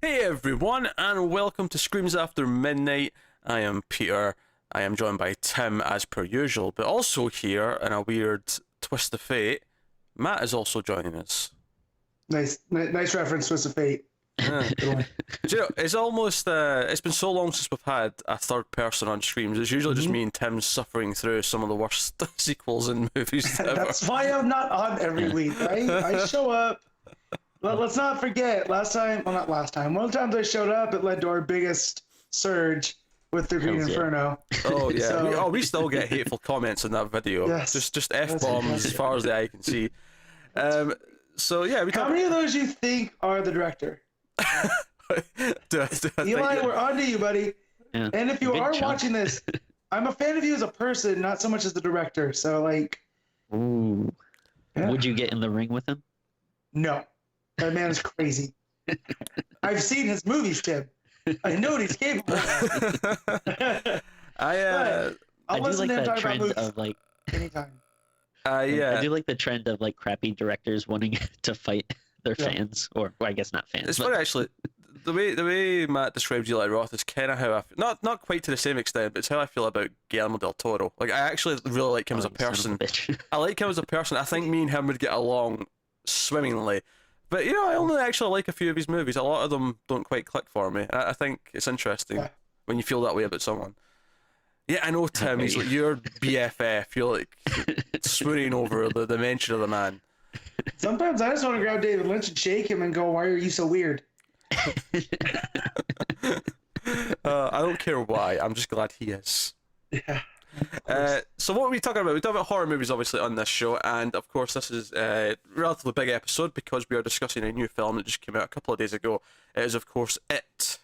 Hey everyone, and welcome to Screams After Midnight. I am Peter. I am joined by Tim as per usual, but also here in a weird twist of fate, Matt is also joining us. Nice reference, Twist of Fate. Good one. Do you know, it's almost it's been so long since we've had a third person on streams. It's usually just me and Tim suffering through some of the worst sequels and movies ever. That's why I'm not on every week, right? I show up. Let's not forget, one of the times I showed up, it led to our biggest surge with the Green Inferno. Oh yeah, we still get hateful comments in that video. Yes. Just F-bombs as far as the eye can see. So yeah, how many of those you think are the director? Eli, we're on to you, buddy. Yeah. And if you are watching this, I'm a fan of you as a person, not so much as the director. So like, ooh, yeah. Would you get in the ring with him? No, that man is crazy. I've seen his movies, Tim. I know what he's capable of. I do like that trend of like anytime. I do like the trend of like crappy directors wanting to fight their fans, or well, I guess not fans. It's funny actually. The way Matt describes Eli Roth is kind of how I feel. Not quite to the same extent, but it's how I feel about Guillermo del Toro. Like I actually really like him as a person. I like him as a person. I think me and him would get along swimmingly. But you know, I only actually like a few of his movies. A lot of them don't quite click for me. I think it's interesting when you feel that way about someone. Yeah, I know, Tim. He's like your BFF. You're like swooning over the mention of the man. Sometimes I just want to grab David Lynch and shake him and go, "Why are you so weird?" I don't care why. I'm just glad he is. Yeah. So what are we talking about? We talk about horror movies, obviously, on this show, and of course, this is a relatively big episode because we are discussing a new film that just came out a couple of days ago. It is, of course, It,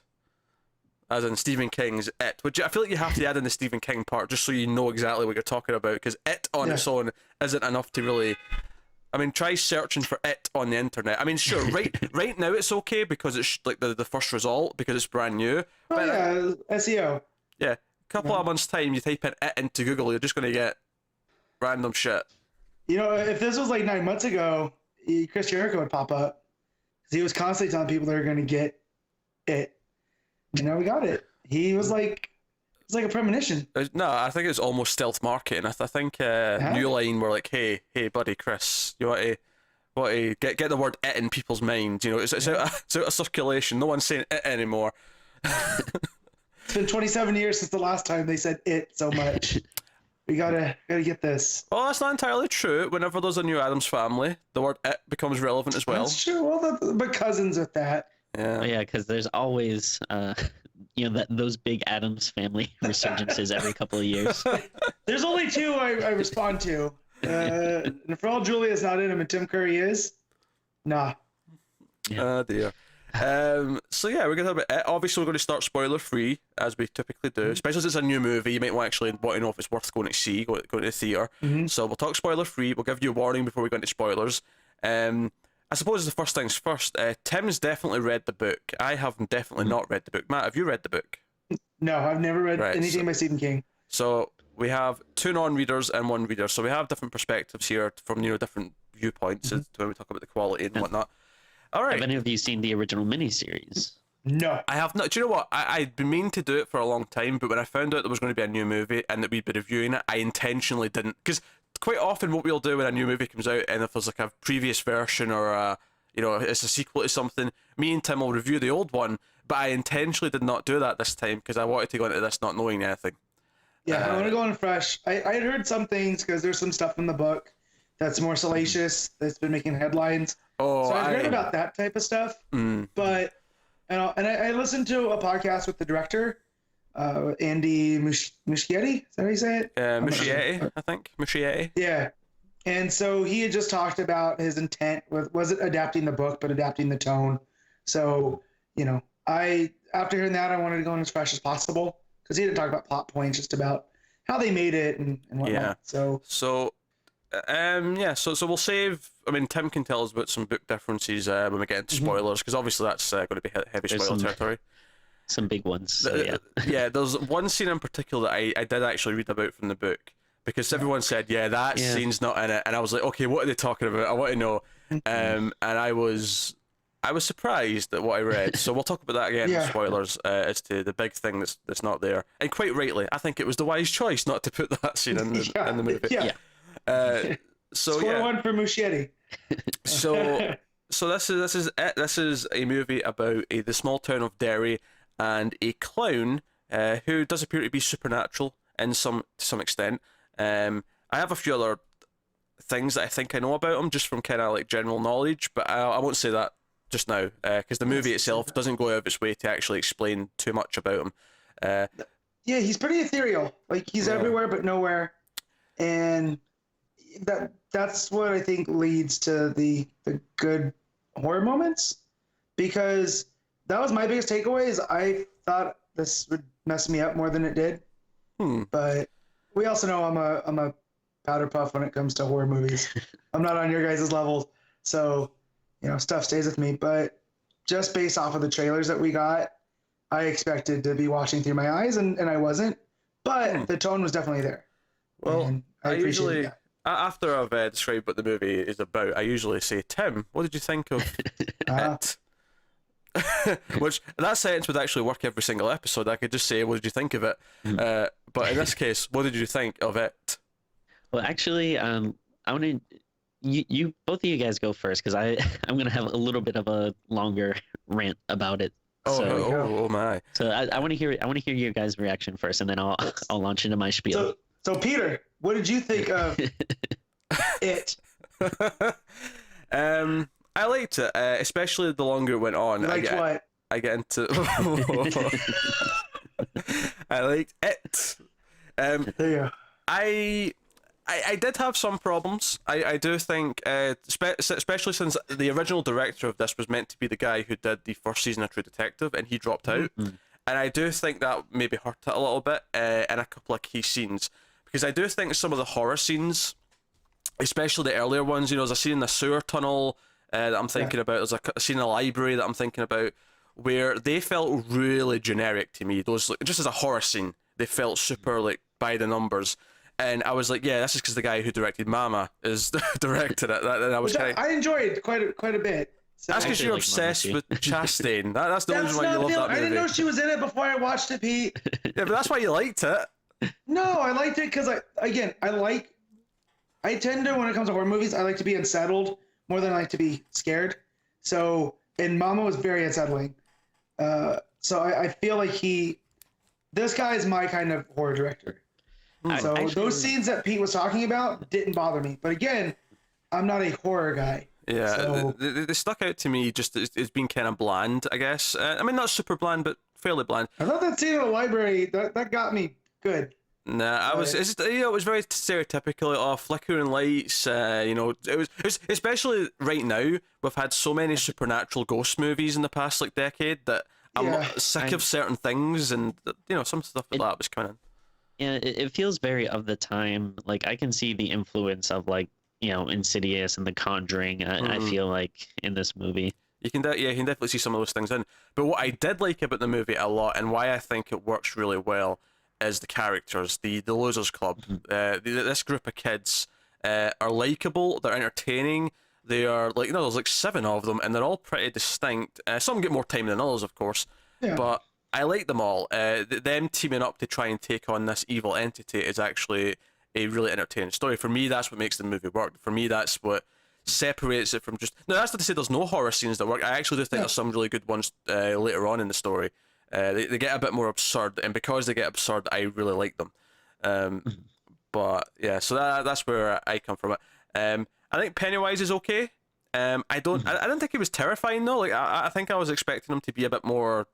as in Stephen King's It, which I feel like you have to add in the Stephen King part just so you know exactly what you're talking about, because It on its own isn't enough to really. I mean, try searching for It on the internet. I mean, sure, right now it's okay because it's like the first result because it's brand new. But, SEO. Yeah. Couple of months' time, you type in It into Google, you're just going to get random shit. You know, if this was like 9 months ago, Chris Jericho would pop up. Because he was constantly telling people they're going to get It. You know, we got it. He was like, it's like a premonition. No, I think it's almost stealth marketing. I think New Line were like, hey, buddy, Chris, you want to get the word It in people's minds? You know, it's out of circulation. No one's saying It anymore. It's been 27 years since the last time they said It so much. We gotta get this. Well, that's not entirely true. Whenever there's a new Addams Family, the word It becomes relevant as well. That's true. Well, but cousins with that. Yeah. Oh, yeah, because there's always those big Addams Family resurgences every couple of years. There's only two I respond to. And for all Julia's not in them and Tim Curry is, nah. Yeah. Oh dear. So yeah, we're gonna talk about It. Obviously, we're going to start spoiler free as we typically do, especially as it's a new movie. You might actually want to know if it's worth going to see, going to the theater. So we'll talk spoiler free. We'll give you a warning before we go into spoilers. I suppose the first things first. Tim's definitely read the book. I have definitely not read the book. Matt, have you read the book? No, I've never read anything by Stephen King. So we have two non-readers and one reader. So we have different perspectives here from different viewpoints when we talk about the quality and whatnot. All right. Have any of you seen the original miniseries? No. I have not. Do you know what? I'd been meaning to do it for a long time, but when I found out there was going to be a new movie and that we'd be reviewing it, I intentionally didn't. Because quite often what we'll do when a new movie comes out, and if there's like a previous version or it's a sequel to something, me and Tim will review the old one, but I intentionally did not do that this time because I wanted to go into this not knowing anything. Yeah, I want to go in fresh. I had heard some things because there's some stuff in the book that's more salacious, that's been making headlines. Oh, so I've heard about that type of stuff. But I listened to a podcast with the director, Andy Muschietti. Is that how you say it? Muschietti, I think. Muschietti. Yeah. And so he had just talked about his intent wasn't adapting the book, but adapting the tone. So, after hearing that, I wanted to go in as fresh as possible because he didn't talk about plot points, just about how they made it and whatnot. Yeah. So we'll save. I mean, Tim can tell us about some book differences when we get into spoilers, because obviously that's going to be heavy spoiler territory. Some big ones. So yeah, there's one scene in particular that I did actually read about from the book, because everyone said, that scene's not in it, and I was like, okay, what are they talking about? I want to know. And I was I was surprised at what I read, so we'll talk about that again. Yeah. Spoilers as to the big thing that's not there, and quite rightly, I think it was the wise choice not to put that scene in the movie. Yeah. So Score yeah. one for Muschietti. So this is it. This is a movie about the small town of Derry and a clown who does appear to be supernatural to some extent. I have a few other things that I think I know about him just from kind of like general knowledge, but I won't say that just now because the movie itself doesn't go out of its way to actually explain too much about him. Yeah, he's pretty ethereal. Like he's everywhere but nowhere, and that's what I think leads to the good horror moments, because that was my biggest takeaway. Is I thought this would mess me up more than it did, but we also know I'm a powder puff when it comes to horror movies. I'm not on your guys' level, so stuff stays with me. But just based off of the trailers that we got, I expected to be watching through my eyes, and I wasn't. But the tone was definitely there. Well, and I appreciate that. After I've described what the movie is about, I usually say, Tim, what did you think of it? Which, that sentence would actually work every single episode. I could just say, what did you think of it? But in this case, what did you think of it? Well, actually, I want to... You both of you guys go first, because I'm gonna have a little bit of a longer rant about it. Oh my! So I want to hear your guys' reaction first, and then I'll launch into my spiel. So Peter, what did you think of it? I liked it, especially the longer it went on. You liked what? I get into. I liked it. There you go. I did have some problems. I do think, especially since the original director of this was meant to be the guy who did the first season of True Detective, and he dropped out. And I do think that maybe hurt it a little bit in a couple of key scenes. Because I do think some of the horror scenes, especially the earlier ones, there's a scene in the sewer tunnel that I'm thinking about. There's a scene in the library that I'm thinking about, where they felt really generic to me. Those, just as a horror scene, they felt super like by the numbers. And I was like, yeah, this is because the guy who directed Mama is directed it. And I was I enjoyed quite a bit. So that's because you're like obsessed Mama with Chastain. That's the reason why you love that movie. I didn't know she was in it before I watched it, Pete. Yeah, but that's why you liked it. No, I liked it because I tend to, when it comes to horror movies, I like to be unsettled more than I like to be scared. So, and Mama was very unsettling. So I feel like this guy is my kind of horror director. So those scenes that Pete was talking about didn't bother me. But again, I'm not a horror guy. Yeah, so, they stuck out to me just as being kind of bland, I guess. I mean, not super bland, but fairly bland. I thought that scene in the library, that got me good. Nah, it was very stereotypical. Oh, flickering lights. It was especially right now. We've had so many supernatural ghost movies in the past decade that I'm sick of certain things, and some stuff like that was coming in. Yeah, it feels very of the time. Like I can see the influence of Insidious and The Conjuring. I feel like in this movie. You can definitely see some of those things in. But what I did like about the movie a lot, and why I think it works really well, is the characters, the Losers Club. This group of kids are likable. They're entertaining. They are there's like 7 of them, and they're all pretty distinct. Some get more time than others, of course. Yeah. But I like them all. Them teaming up to try and take on this evil entity is actually a really entertaining story. For me, that's what makes the movie work. For me, that's what separates it from just... No, that's not to say there's no horror scenes that work. I actually do think there's some really good ones later on in the story. They get a bit more absurd, and because they get absurd, I really like them. But yeah, so that's where I come from. I think Pennywise is okay. I don't think he was terrifying though. I think I was expecting him to be a bit more...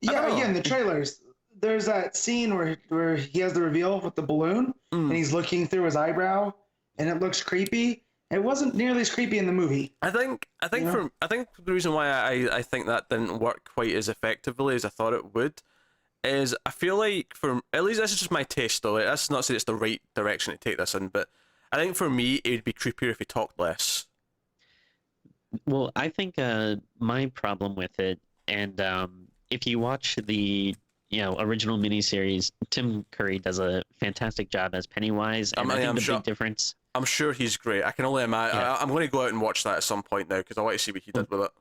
Yeah, again, the trailers. There's that scene where he has the reveal with the balloon, and he's looking through his eyebrow, and it looks creepy. It wasn't nearly as creepy in the movie. I think the reason why I think that didn't work quite as effectively as I thought it would is I feel like, for at least this is just my taste though. That's not saying it's the right direction to take this in, but I think for me it would be creepier if he talked less. Well, I think my problem with it, and if you watch the original miniseries, Tim Curry does a fantastic job as Pennywise, and I think the big difference. I'm sure he's great. I can only imagine. Yeah. I'm going to go out and watch that at some point now because I want to see what he did with it.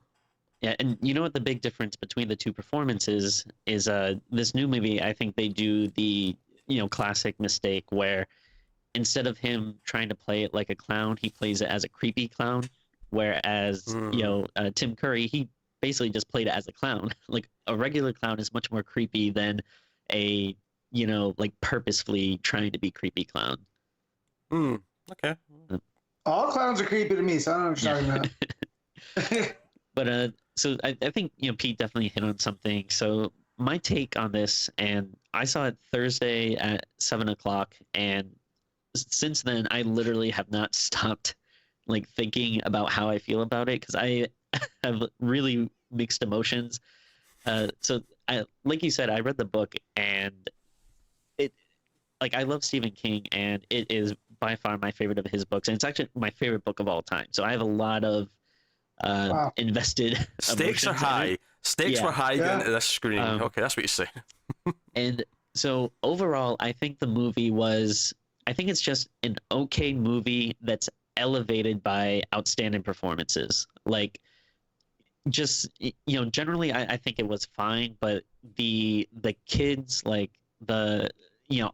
Yeah, and you know what the big difference between the two performances is? This new movie, I think they do the classic mistake where instead of him trying to play it like a clown, he plays it as a creepy clown. Whereas Tim Curry, he basically just played it as a clown. Like a regular clown is much more creepy than a like purposefully trying to be creepy clown. Okay. All clowns are creepy to me, so I don't know what you're talking about. But so I think Pete definitely hit on something. So my take on this, and I saw it Thursday at 7:00, and since then I literally have not stopped like thinking about how I feel about it because I have really mixed emotions. So like you said, I read the book and I love Stephen King, and it is by far my favorite of his books, and it's actually my favorite book of all time. So I have a lot of invested. Stakes are high. Stakes were high going into this screen. Okay, that's what you say. And so overall, I think the movie I think it's just an okay movie that's elevated by outstanding performances. Like, just generally, I think it was fine, but the kids, like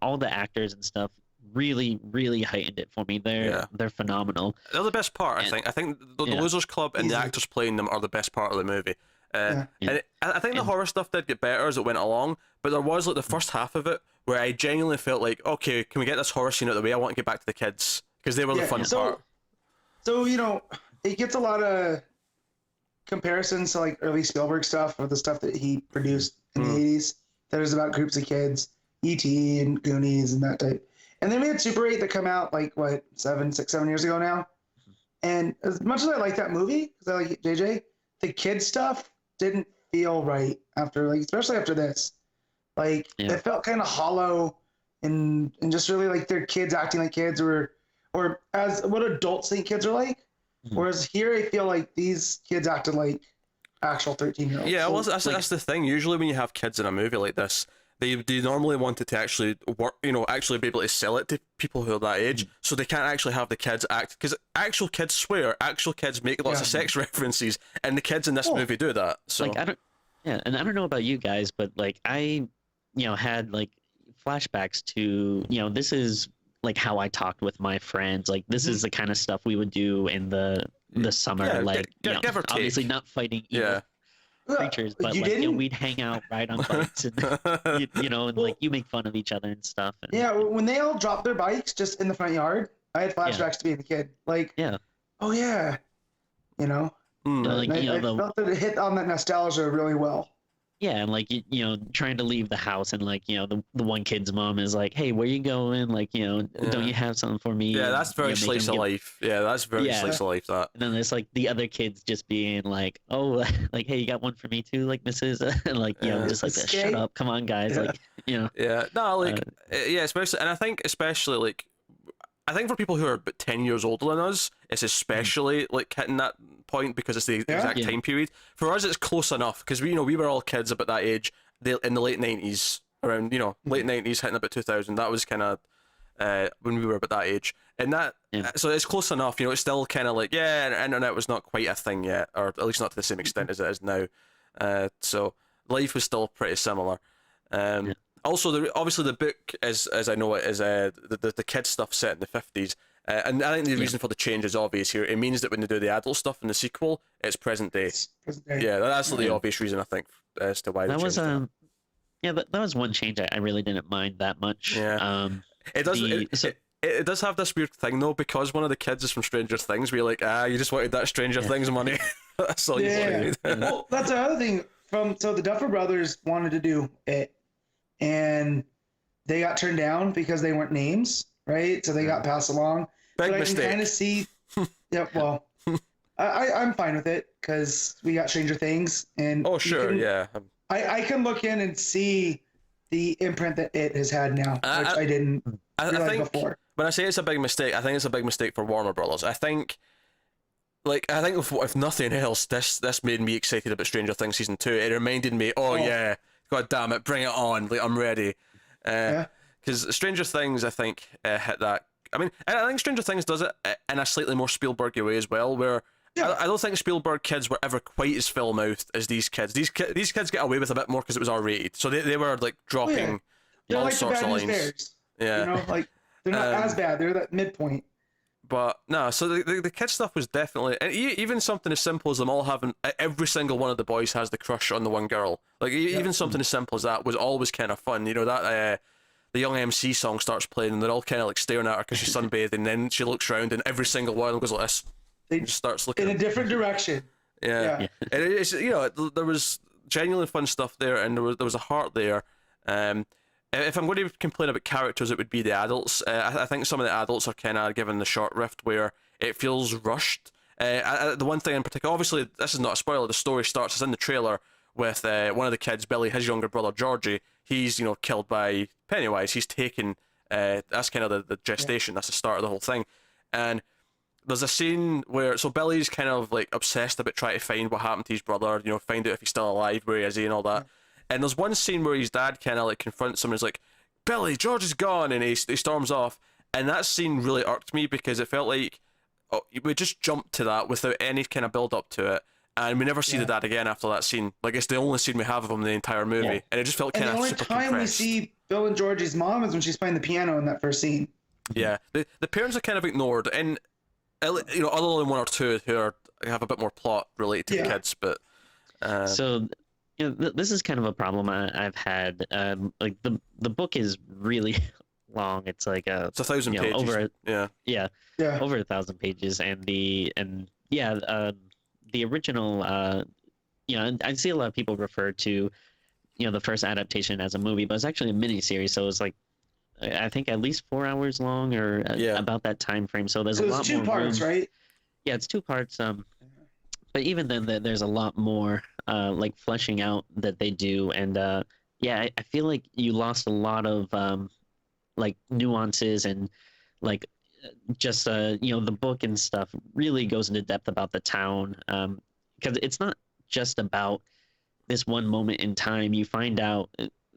all the actors and stuff really, really heightened it for me. They're phenomenal. They're the best part, I think. I think the Losers Club and the actors playing them are the best part of the movie. And I think the horror stuff did get better as it went along, but there was like the first half of it where I genuinely felt like, okay, can we get this horror scene out of the way? I want to get back to the kids because they were the fun part. So it gets a lot of comparisons to like early Spielberg stuff or the stuff that he produced in the 80s that was about groups of kids, E.T. and Goonies and that type. And then we had Super 8 that come out like 7 years ago now. And as much as I like that movie, because I like JJ, the kid stuff didn't feel right after, like, especially after this. Like, it felt kind of hollow and just really like they're kids acting like kids or as what adults think kids are like. Whereas here I feel like these kids acted like actual 13-year-olds. Yeah, well, that's the thing. Usually when you have kids in a movie like this, they normally want it to actually work, actually be able to sell it to people who are that age, so they can't actually have the kids act, because actual kids swear, actual kids make lots of sex references, and the kids in this movie do that. So like and I don't know about you guys, but like I had like flashbacks to this is like how I talked with my friends, like this is the kind of stuff we would do in the summer, like give or take. Obviously not fighting evil creatures, but we'd hang out, ride on bikes, and and like you make fun of each other and stuff. And, when they all dropped their bikes just in the front yard, I had flashbacks to being a kid. Like, oh yeah, like, I felt that it hit on that nostalgia really well. Yeah, and like trying to leave the house, and like the one kid's mom is like, "Hey, where you going? Like, don't you have something for me?" Yeah, that's very slice of life. Yeah, that's very slice of life. That. And then there's like the other kids just being like, "Oh, like, hey, you got one for me too, like Mrs." And like just like, "Shut up, come on, guys!" Like, Yeah, no, like especially, and I think especially like, I think for people who are about 10 years older than us, it's especially like hitting that point because it's the exact time period. For us, it's close enough because we were all kids about that age. In the late 90s, around late 90s, hitting about 2000. That was kind of when we were about that age, and that so it's close enough. It's still kind of like internet was not quite a thing yet, or at least not to the same extent as it is now. So life was still pretty similar. Also, obviously the book is, as I know it, is the kid stuff set in the 50s. And I think the reason for the change is obvious here. It means that when they do the adult stuff in the sequel, it's present day. Yeah, that's the obvious reason, I think, as to why that they was changed that was one change I really didn't mind that much. Yeah. It does. It does have this weird thing though, because one of the kids is from Stranger Things. Where you're like, you just wanted that Stranger Things money. That's all you wanted. Well, that's another thing. So the Duffer Brothers wanted to do it, and they got turned down because they weren't names, right? So they got passed along. Big but mistake. I can kind of see. Yeah, well, I'm fine with it because we got Stranger Things, and I can look in and see the imprint that it has had now, which I didn't realize before. When I say it's a big mistake, I think it's a big mistake for Warner Brothers. I think if nothing else, this made me excited about Stranger Things season 2. It reminded me, yeah, god damn it, bring it on! Like, I'm ready. Because Stranger Things, I think, hit that I mean, I think Stranger Things does it in a slightly more Spielbergy way as well, where I don't think Spielberg kids were ever quite as foul-mouthed as these kids. These kids get away with a bit more because it was R-rated, so they were like dropping They're all like sorts the of Bad News lines. Bears. Yeah, You know, like they're not as bad. They're that midpoint. But no, so the kid stuff was definitely, and even something as simple as them all having, every single one of the boys has the crush on the one girl. Like even something as simple as that was always kind of fun. You know, that the Young MC song starts playing and they're all kind of like staring at her because she's sunbathing, and then she looks around and every single one of them goes like this. They and just starts looking in a different direction. Yeah. And it's, you know, there was genuinely fun stuff there, and there was a heart there. If I'm going to complain about characters, it would be the adults. I think some of the adults are kind of given the short rift where it feels rushed. The one thing in particular, obviously, this is not a spoiler. The story starts, it's in the trailer, with one of the kids, Billy, his younger brother, Georgie. He's, you know, killed by Pennywise. He's taken, that's kind of the gestation. That's the start of the whole thing. And there's a scene where, so Billy's kind of like obsessed about trying to find what happened to his brother, you know, find out if he's still alive, where is he, and all that. And there's one scene where his dad kind of like confronts him and is like, Billy, George is gone, and he storms off. And that scene really irked me because it felt like we just jumped to that without any kind of build up to it. And we never see the dad again after that scene. Like, it's the only scene we have of him in the entire movie. And it just felt kind of super compressed. And the only time we see Bill and Georgie's mom is when she's playing the piano in that first scene. Yeah. The parents are kind of ignored. And, you know, other than one or two who have a bit more plot related to the kids. But so, you know, this is kind of a problem I've had. Like, the book is really long. It's like it's 1,000 pages. Over over 1,000 pages. And the original, you know, I see a lot of people refer to, you know, the first adaptation as a movie, but it's actually a miniseries. So it's like, I think at least 4 hours long or about that time frame. So there's a lot more. 2 parts, right? Yeah, it's 2 parts. But even then, there's a lot more like fleshing out that they do, and I feel like you lost a lot of like nuances and like just you know, the book and stuff really goes into depth about the town, because it's not just about this one moment in time. You find out,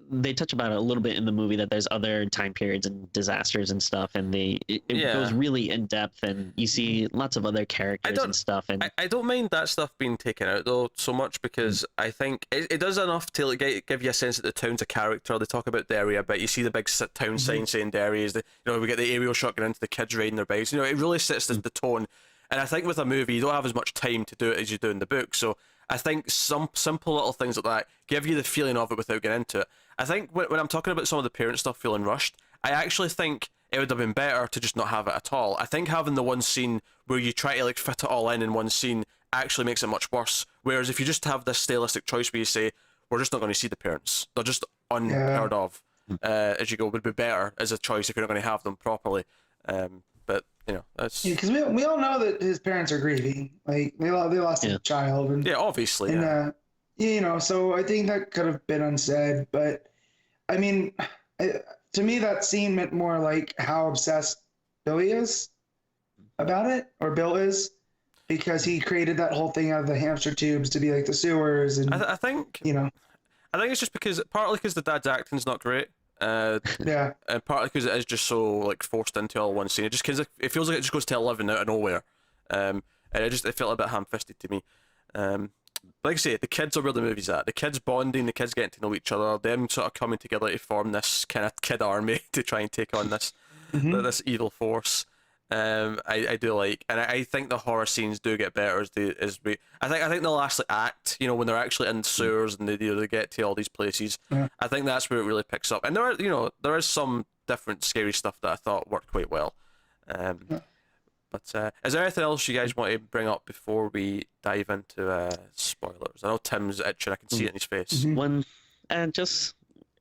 they touch about it a little bit in the movie, that there's other time periods and disasters and stuff, and it goes really in depth, and you see lots of other characters and stuff. And I don't mind that stuff being taken out though so much, because I think it does enough to like, give you a sense that the town's a character. They talk about Derry a bit. You see the big town sign saying Derry is the, you know, we get the aerial shot going into the kids riding their bikes. You know, it really sets the tone. And I think with a movie, you don't have as much time to do it as you do in the book. So I think some simple little things like that give you the feeling of it without getting into it. I think when I'm talking about some of the parent stuff feeling rushed, I actually think it would have been better to just not have it at all. I think having the one scene where you try to like fit it all in one scene actually makes it much worse. Whereas if you just have this stylistic choice where you say, we're just not going to see the parents, they're just unheard of, as you go, would be better as a choice if you're not going to have them properly. But you know, that's because we all know that his parents are grieving. Like they lost a child, and obviously, you know, so I think that could have been unsaid. But I mean, to me, that scene meant more like how obsessed Billy is about it, or Bill is, because he created that whole thing out of the hamster tubes to be like the sewers, and I think, you know, I think it's just partly because the dad's acting's not great. And partly because it is just so like forced into all one scene. It just it feels like it just goes to 11 out of nowhere, and it felt a bit ham-fisted to me. Like I say, the kids are where the movie's at. The kids bonding, the kids getting to know each other, them sort of coming together to form this kind of kid army to try and take on this this evil force. I do like, and I think the horror scenes do get better as we. I think the last like, act, you know, when they're actually in the sewers and they get to all these places, I think that's where it really picks up. And there is some different scary stuff that I thought worked quite well. But is there anything else you guys want to bring up before we dive into spoilers? I know Tim's itching. I can see it in his face. One, just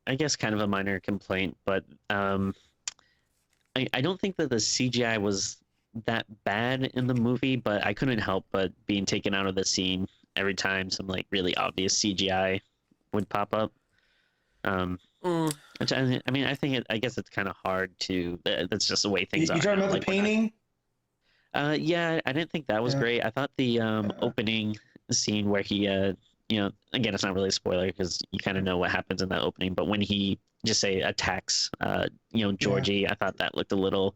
I guess kind of a minor complaint, but I don't think that the CGI was that bad in the movie, but I couldn't help but being taken out of the scene every time some like really obvious CGI would pop up. Which I mean, I guess it's kind of hard to. That's just the way things are. You talking about the painting? Yeah, I didn't think that was great. I thought the opening scene where he, you know, again, it's not really a spoiler because you kind of know what happens in that opening, but when he just say attacks, you know, Georgie, I thought that looked a little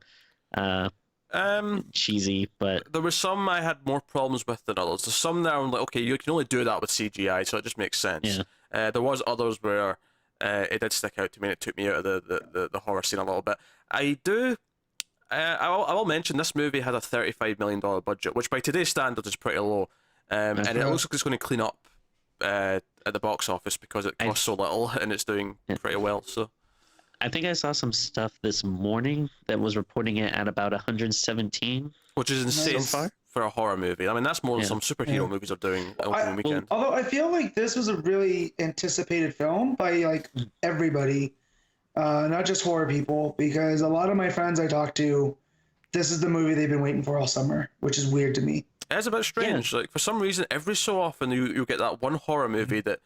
cheesy, but there were some I had more problems with than others. There's some that I'm like, okay, you can only do that with CGI, so it just makes sense. There was others where it did stick out to me, and it took me out of the horror scene a little bit. I will mention this movie had a $35 million budget, which by today's standards is pretty low. And it looks like it's going to clean up at the box office because it costs so little and it's doing pretty well. So I think I saw some stuff this morning that was reporting it at about 117, which is insane so far for a horror movie. I mean, that's more than some superhero movies are doing opening weekend. Although I feel like this was a really anticipated film by like everybody. Not just horror people, because a lot of my friends I talk to, this is the movie they've been waiting for all summer, which is weird to me. It's a bit strange. Like, for some reason, every so often you get that one horror movie that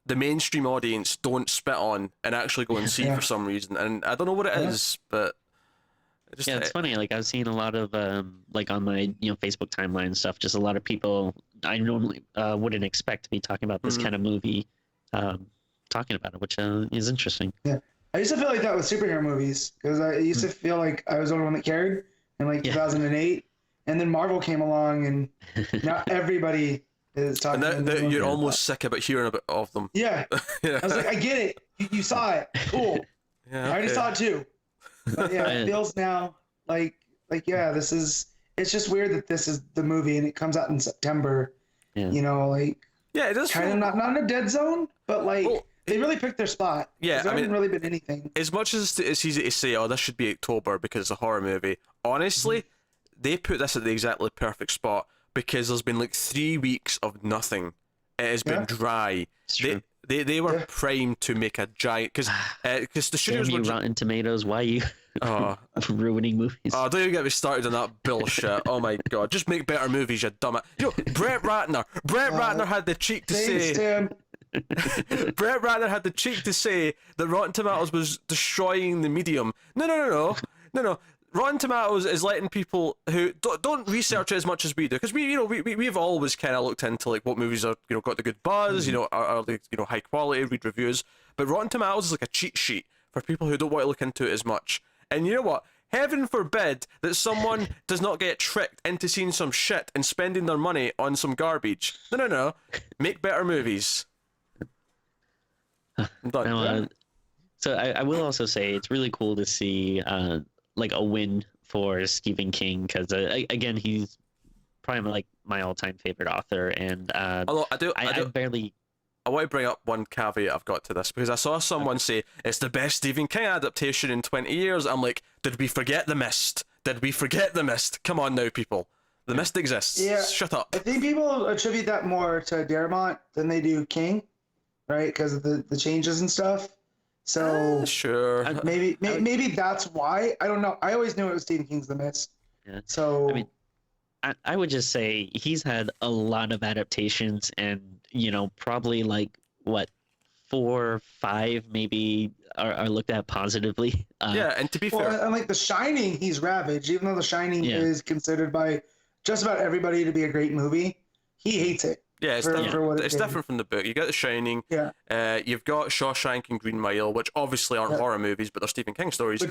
the mainstream audience don't spit on and actually go and see for some reason. And I don't know what it is, but it's funny. Like, I've seen a lot of like on my Facebook timeline and stuff. Just a lot of people I normally wouldn't expect to be talking about this kind of movie, talking about it, which is interesting. Yeah. I used to feel like that with superhero movies because I used to feel like I was the only one that cared in like 2008, and then Marvel came along, and now everybody is talking. And you're almost sick about hearing of them. Yeah, I was like, I get it. You saw it. Cool. I already saw it too. But yeah, it feels now like this is. It's just weird that this is the movie and it comes out in September. Yeah, it does kind of not in a dead zone, but like. Well, they really picked their spot. Yeah, there hasn't really been anything. As much as it's easy to say, oh, this should be October because it's a horror movie, honestly, they put this at the exactly perfect spot because there's been like 3 weeks of nothing. It has been dry. They were primed to make a giant... Because the studios were... Rotten Tomatoes, why are you ruining movies? Oh, don't even get me started on that bullshit. Oh my god. Just make better movies, you dumb... Brett Ratner. Brett Ratner had the cheek to say... Brett Ratner had the cheek to say that Rotten Tomatoes was destroying the medium. No. Rotten Tomatoes is letting people who don't research it as much as we do, because we've always kind of looked into like what movies are got the good buzz, are they high quality, read reviews. But Rotten Tomatoes is like a cheat sheet for people who don't want to look into it as much. And you know what? Heaven forbid that someone does not get tricked into seeing some shit and spending their money on some garbage. No. Make better movies. So I will also say it's really cool to see like a win for Stephen King, because again, he's probably like my all-time favorite author, and although I want to bring up one caveat I've got to this, because I saw someone say it's the best Stephen King adaptation in 20 years. I'm like, did we forget The Mist? Come on now, people. The Mist exists. Yeah. Shut up. I think people attribute that more to Darabont than they do King, right? Because of the changes and stuff. So sure. Maybe that's why. I don't know. I always knew it was Stephen King's The Mist. Yeah. So I mean, I would just say he's had a lot of adaptations, and probably like 4 or 5 maybe are looked at positively. Yeah, and to be fair, and like The Shining, he's ravaged. Even though The Shining is considered by just about everybody to be a great movie, he hates it. Yeah, it's different from the book. You get The Shining. Yeah. You've got Shawshank and Green Mile, which obviously aren't horror movies, but they're Stephen King stories.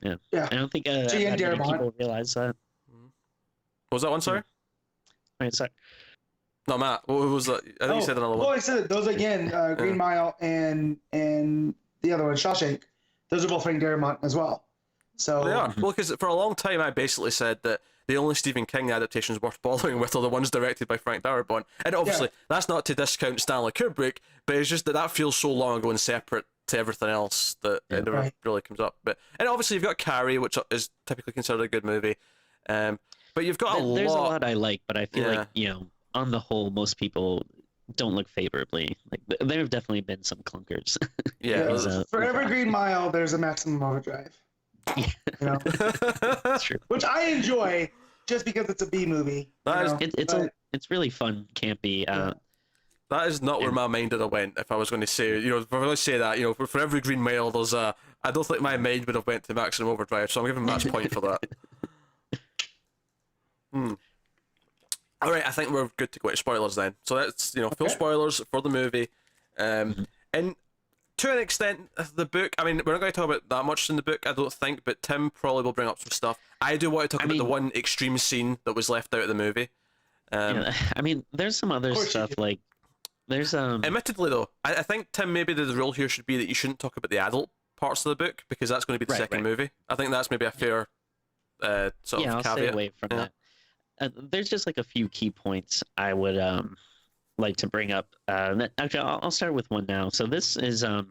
Yeah. I don't think many people realize that. What was that one, sorry? Wait, sorry. No, Matt. What was that? I think you said another one. Well, I said those again. Green Mile and the other one, Shawshank. Those are both Frank Darabont as well. So they are. Well, because for a long time I basically said that the only Stephen King adaptations worth bothering with are the ones directed by Frank Darabont. And obviously, that's not to discount Stanley Kubrick, but it's just that feels so long ago and separate to everything else that it never really comes up. And obviously, you've got Carrie, which is typically considered a good movie. But you've got There's a lot I like, but I feel like, on the whole, most people don't look favorably. Like, there have definitely been some clunkers. For every Green Mile, there's a Maximum Overdrive. That's true. Which I enjoy just because it's a B movie. It's really fun, campy. That is not where my mind would have went if I was going to say, if I was going to say that, for every Green Mile, there's I don't think my mind would have went to Maximum Overdrive, so I'm giving Matt's point for that. All right, I think we're good to go into spoilers then. So that's full spoilers for the movie, and to an extent, the book. I mean, we're not going to talk about that much in the book, I don't think. But Tim probably will bring up some stuff. I do want to talk about the one extreme scene that was left out of the movie. I mean, there's some other stuff like there's Admittedly, though, I think Tim, maybe the rule here should be that you shouldn't talk about the adult parts of the book because that's going to be the second movie. I think that's maybe a fair sort of I'll caveat. stay away from that. There's just like a few key points I would like to bring up. Actually, I'll start with one now. So this is a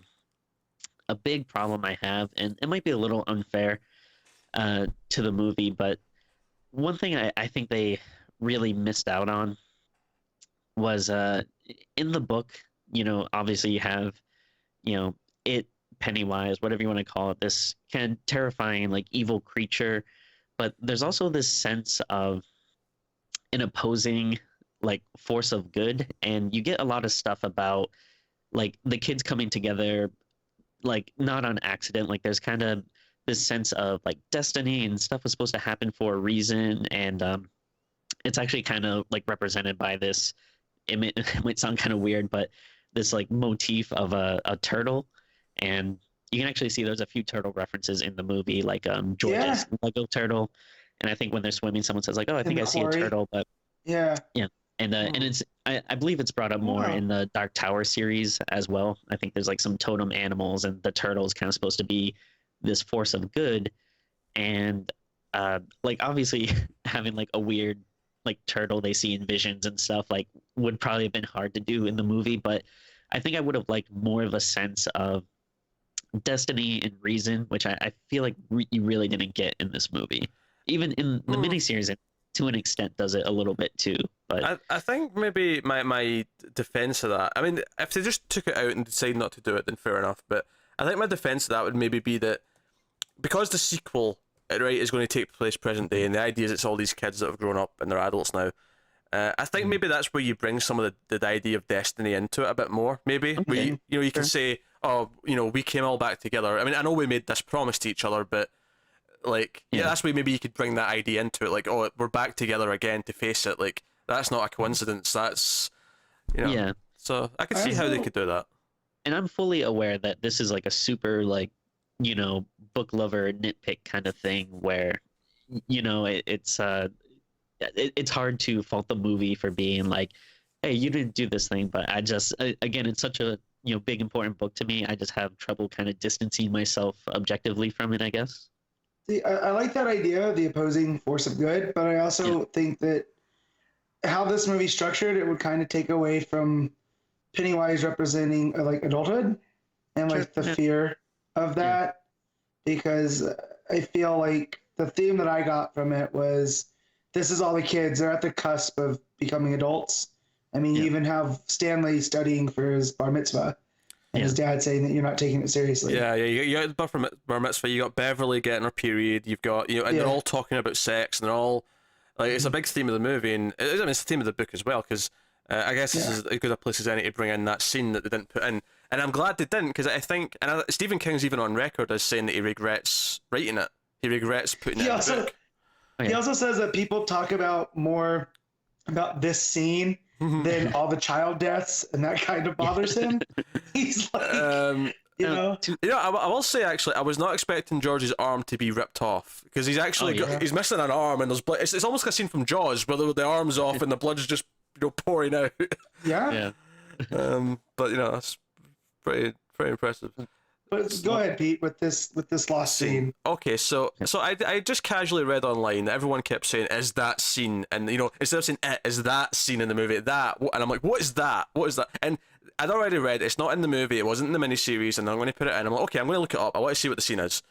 big problem I have, and it might be a little unfair to the movie, but one thing I think they really missed out on was in the book, obviously you have, Pennywise, whatever you want to call it, this kind of terrifying, like, evil creature, but there's also this sense of an opposing, like, force of good, and you get a lot of stuff about, like, the kids coming together, like, not on accident, like, there's kind of this sense of, like, destiny, and stuff was supposed to happen for a reason, and it's actually kind of, like, represented by this, it might sound kind of weird, but this, like, motif of a turtle, and you can actually see there's a few turtle references in the movie, like George's Lego turtle, and I think when they're swimming, someone says like, "Oh, I think I see a turtle," but and it's I believe it's brought up more in the Dark Tower series as well. I think there's like some totem animals, and the turtle is kind of supposed to be this force of good, and like obviously having like a weird like turtle they see in visions and stuff like would probably have been hard to do in the movie, but I think I would have liked more of a sense of destiny and reason, which I feel like you really didn't get in this movie. Even in the miniseries, it to an extent does it a little bit too. But I think maybe my defense of that, I mean, if they just took it out and decided not to do it, then fair enough. But I think my defense of that would maybe be that because the sequel, right, is going to take place present day, and the idea is it's all these kids that have grown up and they're adults now. I think maybe that's where you bring some of the idea of destiny into it a bit more. Maybe where you can say, oh, we came all back together. I mean, I know we made this promise to each other, but like, that's where maybe you could bring that idea into it. Like, oh, we're back together again to face it. Like, that's not a coincidence. That's, So I could see how they could do that. And I'm fully aware that this is like a super like, book lover nitpick kind of thing where, it's hard to fault the movie for being like, hey, you didn't do this thing, but I just again, it's such a big important book to me. I just have trouble kind of distancing myself objectively from it, I guess. See, I like that idea, the opposing force of good, but I also think that how this movie's structured, it would kind of take away from Pennywise representing like adulthood and like the fear of that, because I feel like the theme that I got from it was this is all the kids. They're at the cusp of becoming adults. I mean, you even have Stanley studying for his bar mitzvah, and his dad saying that you're not taking it seriously. Yeah. You got the bar mitzvah. You got Beverly getting her period. You've got and they're all talking about sex, and they're all like it's a big theme of the movie, and it's the theme of the book as well. Because I guess this is as good a place as any to bring in that scene that they didn't put in, and I'm glad they didn't, because I think Stephen King's even on record as saying that he regrets writing it. He regrets putting it in the book. He also says that people talk about more about this scene than all the child deaths, and that kind of bothers him. He's like, I will say actually, I was not expecting George's arm to be ripped off, because he's actually he's missing an arm, and there's blood. It's almost like a scene from Jaws where the arm's off and the blood's just pouring out. Yeah. But that's pretty impressive. But go ahead, Pete, with this last scene. Okay, so I just casually read online that everyone kept saying, "Is that scene?" And instead of saying "it," is that scene in the movie that? And I'm like, what is that? What is that? And I'd already read it's not in the movie. It wasn't in the miniseries, and I'm going to put it in. I'm like, okay, I'm going to look it up. I want to see what the scene is,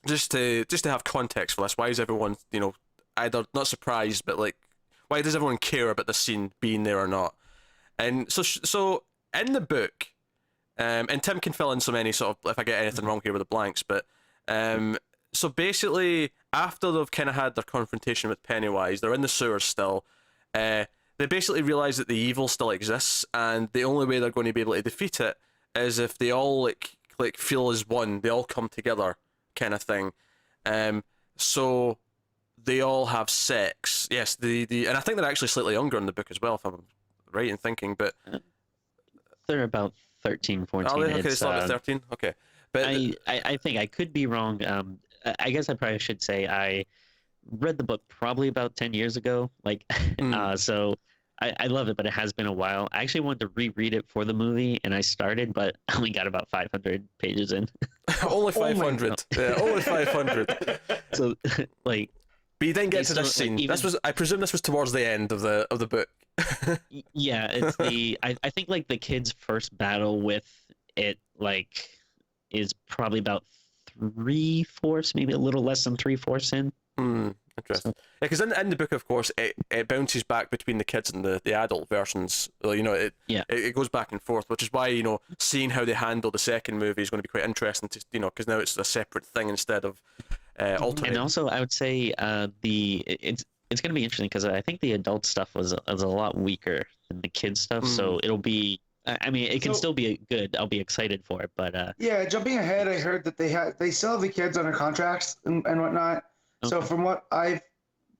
just to have context for this. Why is everyone either not surprised, but like, why does everyone care about the scene being there or not? And so in the book. And Tim can fill in so many sort of if I get anything wrong here with the blanks, but so basically after they've kind of had their confrontation with Pennywise, they're in the sewers still. They basically realize that the evil still exists, and the only way they're going to be able to defeat it is if they all like feel as one. They all come together, kind of thing. So they all have sex. Yes, and I think they're actually slightly younger in the book as well, if I'm right in thinking, but they're about 13, 14. Oh, okay, It's, it's not 13. Okay, but I think I could be wrong. I guess I probably should say I read the book probably about 10 years ago. Like, so I love it, but it has been a while. I actually wanted to reread it for the movie, and I started, but I only got about 500 pages in. only 500. Yeah, only 500. So, like, but you didn't get to still, this scene. like, even, I presume this was towards the end of the book. yeah, it's I think like the kid's first battle with it like is probably about 3/4, maybe a little less than 3/4 in. Interesting. So, Yeah, because in the book, of course, it bounces back between the kids and the adult versions. You know, it goes back and forth, which is why, you know, seeing how they handle the second movie is going to be quite interesting to, you know, because now it's a separate thing instead of alternate. and also, I would say it's going to be interesting because I think the adult stuff was a lot weaker than the kids stuff. So it'll be. I mean, it can still be good. I'll be excited for it, but yeah, jumping ahead, I heard that they still have the kids under contracts and whatnot. Okay. So from what I've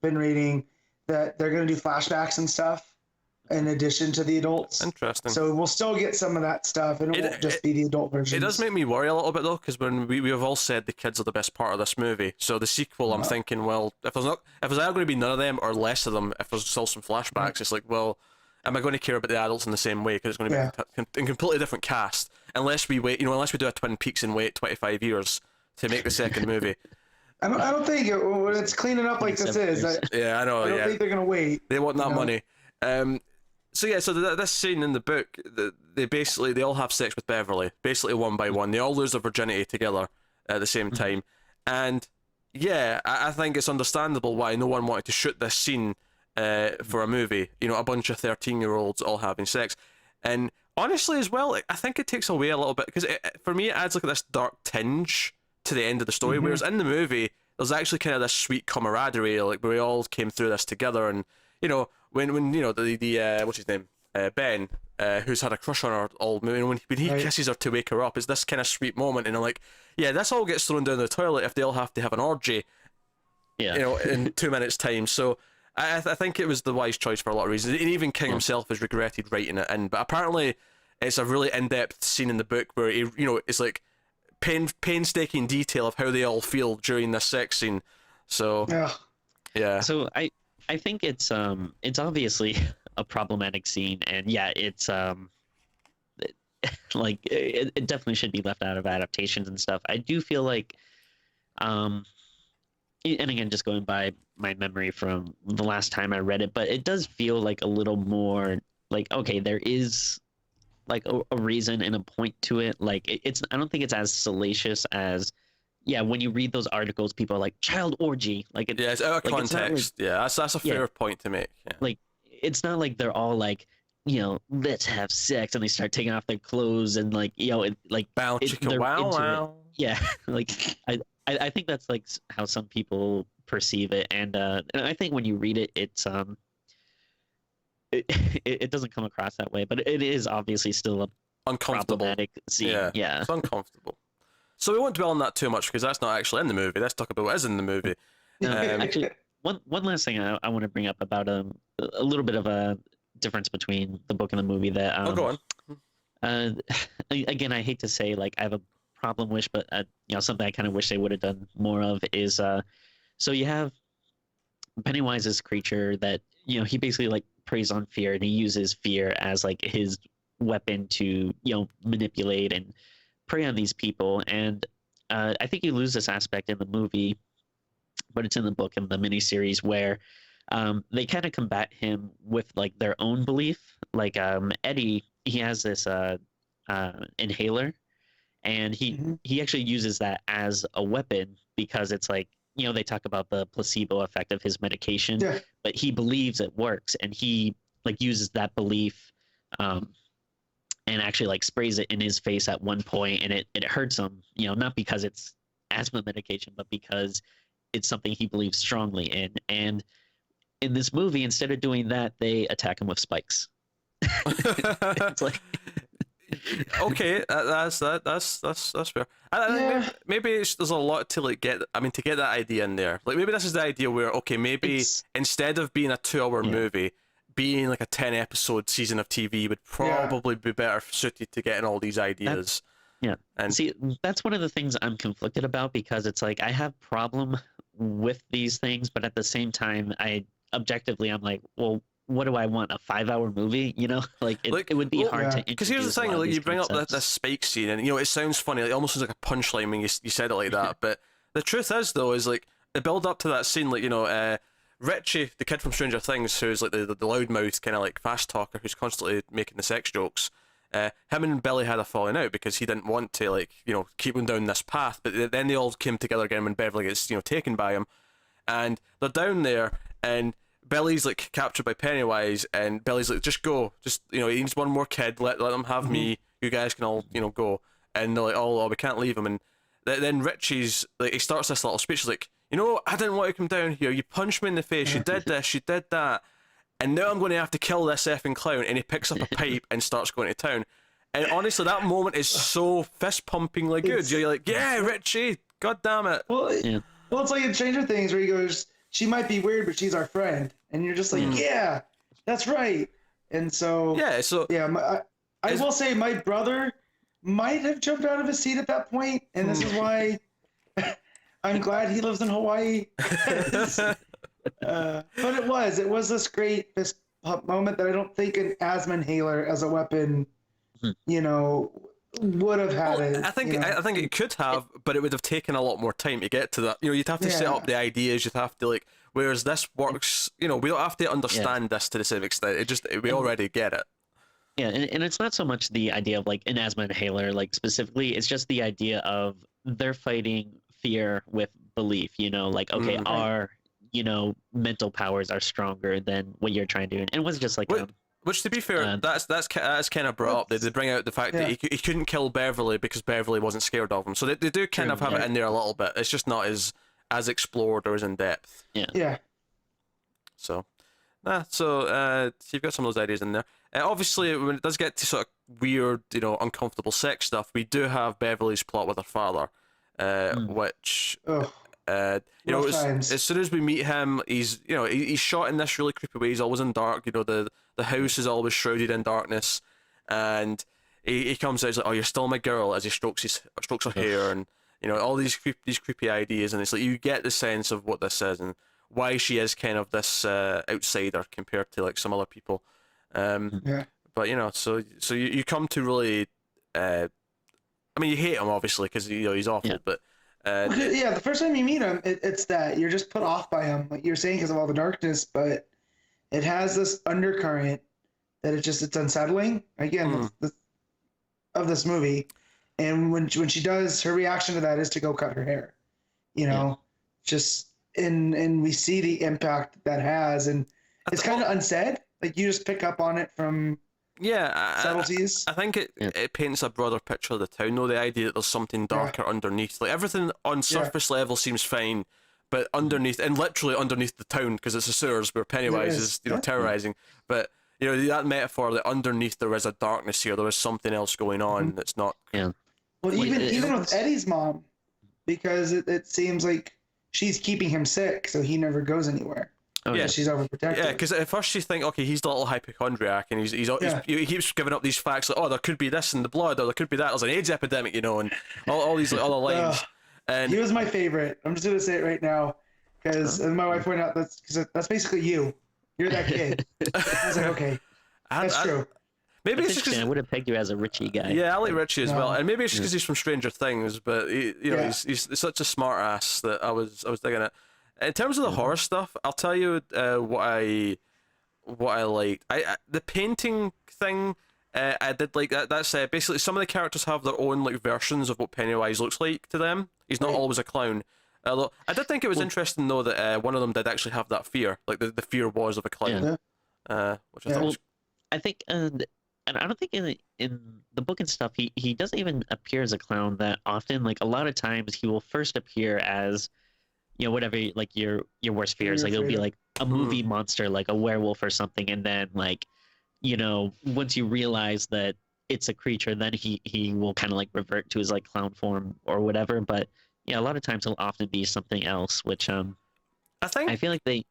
been reading, that they're going to do flashbacks and stuff in addition to the adults. Interesting. So we'll still get some of that stuff, and it won't just be the adult version. It does make me worry a little bit though, because when we have all said the kids are the best part of this movie. So the sequel, I'm thinking, well, if there's either going to be none of them or less of them, if there's still some flashbacks, it's like, well, am I going to care about the adults in the same way? Because it's going to be a completely different cast, unless we wait, you know, unless we do a Twin Peaks and wait 25 years to make the second movie. I don't think when it's cleaning up like this is. Yeah, I know. I don't think they're gonna wait. They want that money. So this scene in the book, they all have sex with Beverly, basically one by one. They all lose their virginity together at the same time, and yeah, I think it's understandable why no one wanted to shoot this scene for a movie. You know, a bunch of 13-year-olds all having sex, and honestly as well, I think it takes away a little bit because for me it adds like this dark tinge to the end of the story, whereas in the movie there's actually kind of this sweet camaraderie, like where we all came through this together, and you know when you know the what's his name, Ben, who's had a crush on her all movie, and when he kisses her to wake her up, it's this kind of sweet moment, and I'm like, yeah, this all gets thrown down the toilet if they all have to have an orgy, you know, in 2 minutes time. So I think it was the wise choice for a lot of reasons, and even King himself has regretted writing it in, but apparently it's a really in-depth scene in the book where he, you know, it's like painstaking detail of how they all feel during this sex scene. So yeah. So I think it's obviously a problematic scene, and yeah, it's like it definitely should be left out of adaptations and stuff. I do feel like and again, just going by my memory from the last time I read it, but it does feel like a little more like, okay, there is like a reason and a point to it. Like it's I don't think it's as salacious as when you read those articles, people are like child orgy, like it's out of context. That's a fair point to make. Like it's not like they're all like, you know, let's have sex, and they start taking off their clothes and like, you know, like bow chicka wow. Like I think that's like how some people perceive it, and I think when you read it, it's it doesn't come across that way, but it is obviously still a problematic scene. Yeah, it's uncomfortable. So we won't dwell on that too much because that's not actually in the movie. Let's talk about what is in the movie. Actually, one last thing I want to bring up about a little bit of a difference between the book and the movie. That go on. Again, I hate to say like I have a problem wish, but you know, something I kind of wish they would have done more of is so you have Pennywise's creature that, you know, he basically like preys on fear, and he uses fear as like his weapon to, you know, manipulate and prey on these people. And I think you lose this aspect in the movie, but it's in the book and the miniseries where they kind of combat him with like their own belief. Like Eddie, he has this inhaler, and he actually uses that as a weapon because it's like, you know, they talk about the placebo effect of his medication, but he believes it works, and he like uses that belief and actually like sprays it in his face at one point, and it hurts him, you know, not because it's asthma medication, but because it's something he believes strongly in. And in this movie, instead of doing that, they attack him with spikes. It's like okay, that's fair. Maybe there's a lot to like get. I mean, to get that idea in there, like maybe this is the idea where maybe instead of being a 2-hour movie, being like a 10-episode season of TV would probably be better suited to getting all these ideas. Yeah. And see, that's one of the things I'm conflicted about, because it's like I have problem with these things, but at the same time, I'm like, well, what do I want? A 5-hour movie? You know, like it would be hard to. Because here's the thing: like you bring up this Spike scene, and it sounds funny, like it almost sounds like a punchline when you said it like that. But the truth is, though, is like the build up to that scene, like Richie, the kid from Stranger Things, who's like the loudmouth kind of like fast talker, who's constantly making the sex jokes. Him and Billy had a falling out because he didn't want to keep them down this path. But then they all came together again when Beverly gets taken by him, and they're down there, and Billy's like captured by Pennywise, and Billy's like, just go, he needs one more kid, let them have me, you guys can all go, and they're like, oh, we can't leave him, and then Richie's like, he starts this little speech, he's like, I didn't want to come down here, you punched me in the face, you did this, you did that, and now I'm going to have to kill this effing clown, and he picks up a pipe and starts going to town, and honestly that moment is so fist pumpingly good. You're like, yeah, Richie, god damn it. Well, it's like in Stranger Things where he goes, she might be weird, but she's our friend, and you're just like, yeah, that's right. And so I will say my brother might have jumped out of his seat at that point, and this is why I'm glad he lives in Hawaii. But it was this great fist pump moment that I don't think an asthma inhaler as a weapon, would have had it. I think it could have, but it would have taken a lot more time to get to that. You'd have to set up the ideas. You'd have to whereas this works. We don't have to understand this to the same extent. We already get it. Yeah, and it's not so much the idea of like an asthma inhaler, like specifically. It's just the idea of they're fighting fear with belief. Okay, our mental powers are stronger than what you're trying to do, and it was just like. Which, to be fair, that's kind of brought up. They bring out the fact that he couldn't kill Beverly because Beverly wasn't scared of him. So they do kind of have it in there a little bit. It's just not as explored or as in depth. Yeah. So, so you've got some of those ideas in there. Obviously, when it does get to sort of weird, uncomfortable sex stuff, we do have Beverly's plot with her father, which. As soon as we meet him, he's shot in this really creepy way. He's always in dark. The house is always shrouded in darkness, and he comes out, he's like, "Oh, you're still my girl," as he strokes her hair, and all these creepy ideas, and it's like you get the sense of what this is and why she is kind of this outsider compared to like some other people. But so you come to really, you hate him obviously because he's awful, but. The first time you meet him, it's that you're just put off by him, like you're saying, because of all the darkness. But it has this undercurrent that it's unsettling. Again, of this movie, and when she does, her reaction to that is to go cut her hair. And we see the impact that has, and it's kind of unsaid. Like you just pick up on it from. Subtleties. I think it paints a broader picture of the town, though. The idea that there's something darker underneath. Like everything on surface level seems fine, but underneath, and literally underneath the town, because it's the sewers where Pennywise is terrorizing. But that metaphor that underneath there is a darkness here. There is something else going on that's not. Yeah. Well, even with Eddie's mom, because it seems like she's keeping him sick, so he never goes anywhere. She's overprotective. Yeah, because at first you think, okay, he's the little hypochondriac, and he keeps giving up these facts like, oh, there could be this in the blood, or there could be that. There's an AIDS epidemic, and all these other lines. And he was my favorite. I'm just gonna say it right now, because my wife pointed out that's basically you. You're that kid. I was like, okay, that's true. Maybe it's just because I would have pegged you as a Richie guy. Yeah, I like Richie as well, and maybe it's just because he's from Stranger Things, but he's such a smart ass that I was digging it. In terms of the horror stuff, I'll tell you what I liked. The painting thing, I did like that. That's basically some of the characters have their own like versions of what Pennywise looks like to them. He's not always a clown. Although I did think it was interesting though that one of them did actually have that fear, like the fear was of a clown. Which I thought was... I think, and I don't think in the book and stuff he doesn't even appear as a clown that often. Like a lot of times he will first appear as whatever, like your worst fears, like it'll be like a movie monster, like a werewolf or something, and then like once you realize that it's a creature, then he will kind of like revert to his like clown form or whatever. But a lot of times he'll often be something else, which I feel like they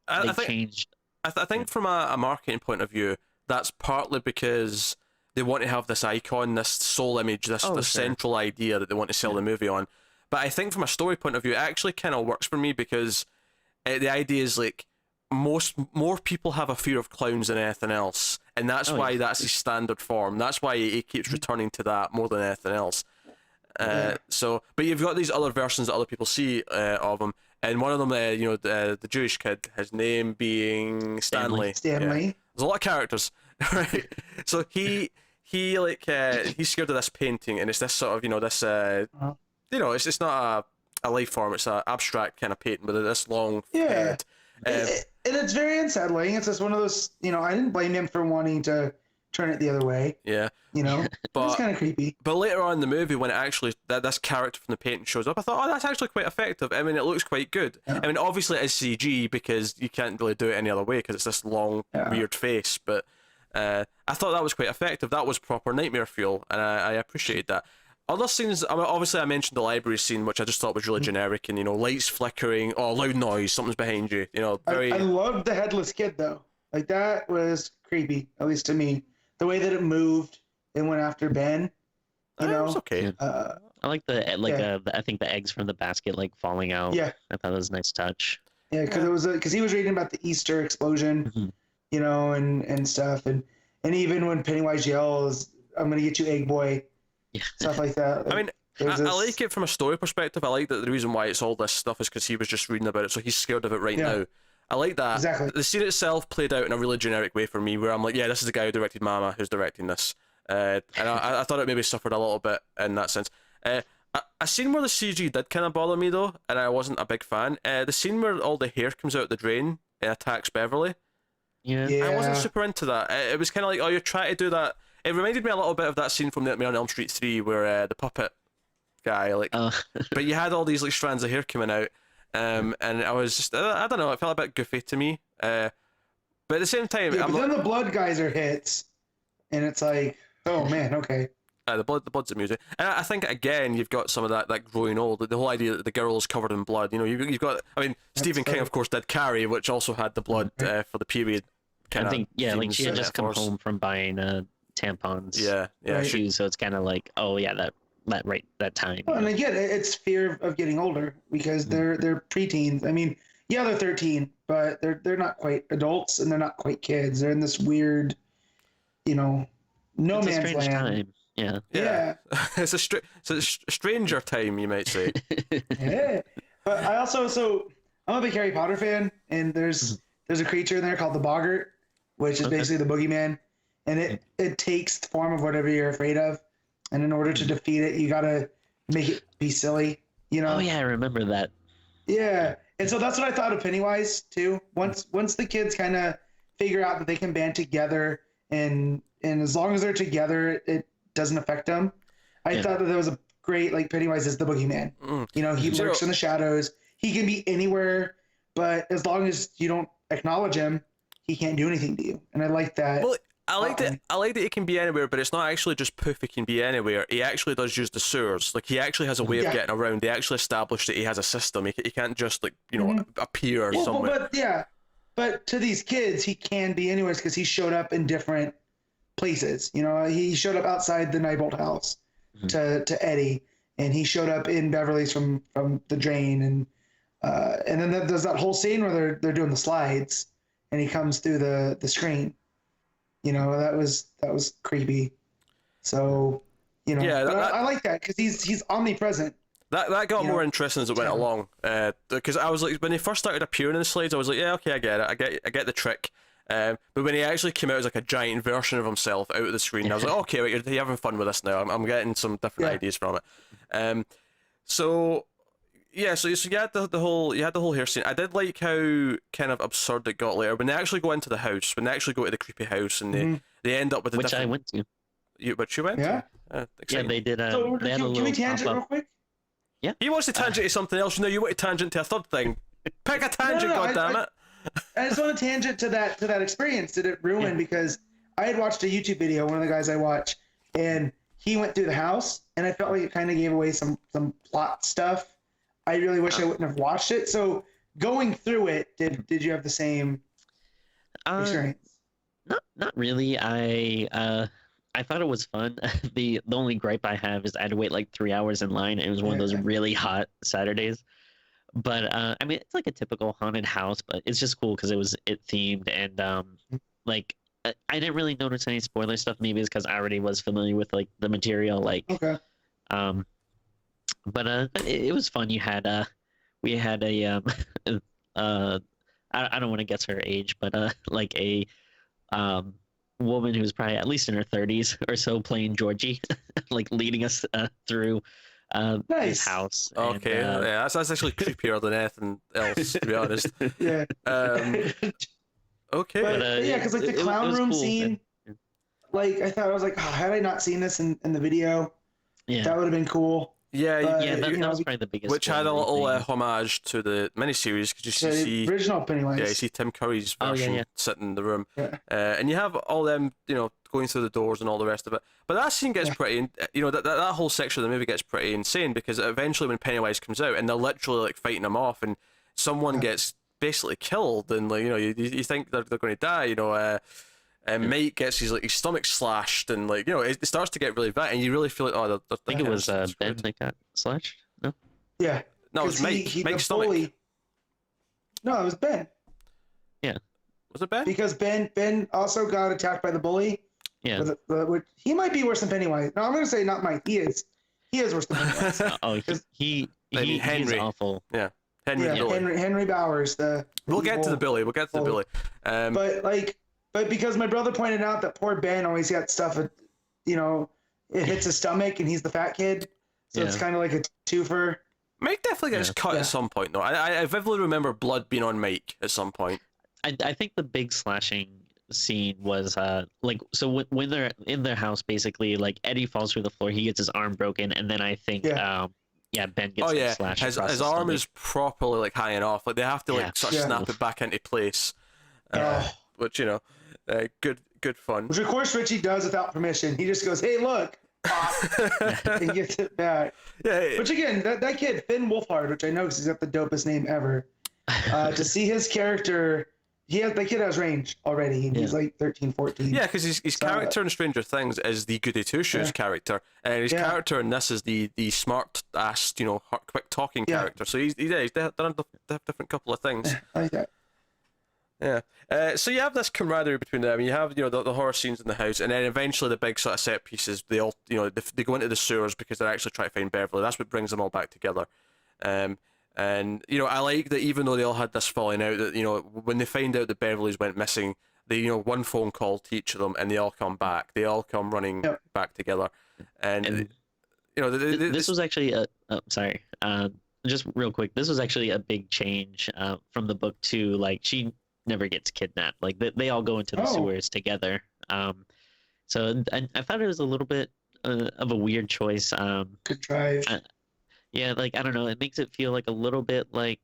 changed I think from a marketing point of view, that's partly because they want to have this icon, this soul image, this central idea that they want to sell the movie on. But I think from a story point of view, it actually kind of works for me because the idea is like more people have a fear of clowns than anything else, and that's why that's his standard form. That's why he keeps returning to that more than anything else. So, but you've got these other versions that other people see of him, and one of them, the Jewish kid, his name being Stanley. Stanley. Yeah. There's a lot of characters, right? So he's scared of this painting, and it's this sort of it's not a life form, it's an abstract kind of painting with this long head. And it's very unsettling. It's just one of those, I didn't blame him for wanting to turn it the other way. Yeah. But it's kind of creepy. But later on in the movie, when it actually, this character from the painting shows up, I thought, that's actually quite effective. I mean, it looks quite good. Yeah. I mean, obviously it's CG because you can't really do it any other way because it's this long, weird face. But I thought that was quite effective. That was proper nightmare fuel, and I appreciated that. Other scenes, I mean, obviously I mentioned the library scene, which I just thought was really generic, and lights flickering, loud noise, something's behind you, very... I loved the headless kid, though. Like, that was creepy, at least to me. The way that it moved and went after Ben, It was okay. I like I think the eggs from the basket, like, falling out. Yeah. I thought it was a nice touch. Yeah, because he was reading about the Easter explosion, and stuff, and even when Pennywise yells, "I'm gonna get you, egg boy," stuff like that. I mean, I like it from a story perspective. I like that the reason why it's all this stuff is because he was just reading about it, so he's scared of it right now. I like that. Exactly. The scene itself played out in a really generic way for me, where I'm like, yeah, this is the guy who directed Mama who's directing this. And I thought it maybe suffered a little bit in that sense. A scene where the CG did kind of bother me, though, and I wasn't a big fan. The scene where all the hair comes out the drain and attacks Beverly. Yeah. I wasn't super into that. It was kind of like, you're trying to do that. It reminded me a little bit of that scene from Nightmare on Elm Street 3 where the puppet guy, but you had all these like strands of hair coming out, and I was just, I don't know, it felt a bit goofy to me. But at the same time, but then the blood geyser hits, and it's like, oh man, okay. The blood's amusing, and I think again you've got some of that growing old. The whole idea that the girl is covered in blood. You've got. I mean, Stephen King, of course, did Carrie, which also had the blood for the period. I think like she had just come home from buying tampons. Yeah. Too, so it's kind of like, oh yeah, that time. Well, and again, it's fear of getting older because they're preteens. I mean, yeah, they're 13, but they're not quite adults and they're not quite kids. They're in this weird, no man's land. Time. Yeah. It's a stranger time, you might say. Yeah, but I also I'm a big Harry Potter fan, and there's a creature in there called the Boggart, which is basically the boogeyman, and it takes the form of whatever you're afraid of, and in order to defeat it, you gotta make it be silly, Oh yeah, I remember that. Yeah, and so that's what I thought of Pennywise too. Once the kids kind of figure out that they can band together, and as long as they're together, it doesn't affect them. I thought that there was a great, like, Pennywise is the boogeyman. He lurks in the shadows. He can be anywhere, but as long as you don't acknowledge him, he can't do anything to you. And I like that. Well, I like that he can be anywhere, but it's not actually just poof, he can be anywhere. He actually does use the sewers. Like, he actually has a way of getting around. They actually established that he has a system. He can't just, like, appear somewhere. But to these kids, he can be anywhere because he showed up in different places. He showed up outside the Neibolt house to Eddie, and he showed up in Beverly's from the drain, and then there's that whole scene where they're doing the slides, and he comes through the screen. That was creepy. So, I like that because he's omnipresent. That got more interesting as it went along, because I was like, when he first started appearing in the slides, I was like, yeah, okay, I get it, I get the trick. But when he actually came out as like a giant version of himself out of the screen, I was like, okay, wait, you're having fun with this now. I'm getting some different ideas from it. So you had the whole hair scene. I did like how kind of absurd it got later when they actually go into the house, when they actually go to the creepy house, and they end up with which I went to. Which you went to? They did. So can we tangent real quick? Yeah. He wants to tangent to something else. You want to tangent to a third thing. Pick a tangent, goddammit. I just want to tangent to that experience. Did it ruin? Because I had watched a YouTube video, one of the guys I watch, and he went through the house, and I felt like it kind of gave away some plot stuff. I really wish I wouldn't have watched it. So going through it, did you have the same? experience? Not really. I thought it was fun. The only gripe I have is I had to wait like 3 hours in line. It was one of those really hot Saturdays. But I mean, it's like a typical haunted house, but it's just cool because it themed and like I didn't really notice any spoiler stuff. Maybe it's because I already was familiar with like the material. Like Okay. But it was fun. We had a I don't want to guess her age, but like a woman who's probably at least in her 30s or so playing Georgie, like leading us through Nice. this house. Okay, And, yeah, that's actually creepier than anything else, to be honest. Yeah. Okay. But yeah, because like the clown was room cool. scene, like I thought I was like, oh, had I not seen this in the video, Yeah. that would have been cool. Yeah, Yeah, that you know, was probably the biggest. which had a little spoilery thing. homage to the miniseries because you The see, original Pennywise. yeah, you see Tim Curry's Oh, yeah, version yeah. sitting in the room, Yeah. and you have all them, going through the doors and all the rest of it. But that scene gets Yeah. pretty, that whole section of the movie gets pretty insane because eventually when Pennywise comes out and they're literally like fighting him off, and someone gets basically killed, and like you think they're going to die, and Mike gets his stomach slashed, and like it starts to get really bad, and you really feel like I think it was Ben screwed. that got slashed. No. Yeah. No, it was 'Cause Mike. the Mike's stomach. bully- No, it was Ben. Was it Ben? Because Ben also got attacked by the bully. Yeah. Which he might be worse than Pennywise. No, I'm going to say not Mike. He is. He is worse than Pennywise. He's Henry. awful. Henry Yeah, Billy. Henry Bowers. We'll get to the Billy. We'll get to the Billy. But because my brother pointed out that poor Ben always got stuff, it hits his stomach, and he's the fat kid, so it's Yeah. kind of like a twofer. Mike definitely gets cut at some point, though. I vividly remember blood being on Mike at some point. I think the big slashing scene was when they're in their house, basically like Eddie falls through the floor, he gets his arm broken, and then I think Ben gets slashed. His across the arm stomach. is properly like hanging off. Like they have to sort of Yeah. snap it back into place, which good fun. Which of course Richie does without permission. He just goes, "Hey, look," and gets it back. Yeah, Which again, that kid Finn Wolfhard, which I know because he's got the dopest name ever. To see his character, that kid has range already. He's like 13, 14. yeah, because his character in Stranger Things is the Goody Two Shoes character, and his character in this is the smart ass, quick talking character. So he's done a different couple of things. I like that. Yeah. So you have this camaraderie between them. You have the horror scenes in the house, and then eventually the big sort of set pieces. They all they go into the sewers because they're actually trying to find Beverly. That's what brings them all back together. And I like that even though they all had this falling out, that when they find out that Beverly's went missing, they one phone call to each of them, and they all come back. They all come running back together, and this was actually sorry. Just real quick, this was actually a big change from the book too. Like she never gets kidnapped. Like they all go into the sewers together. So I thought it was a little bit of a weird choice. Good drive. Yeah, like I don't know. It makes it feel like a little bit like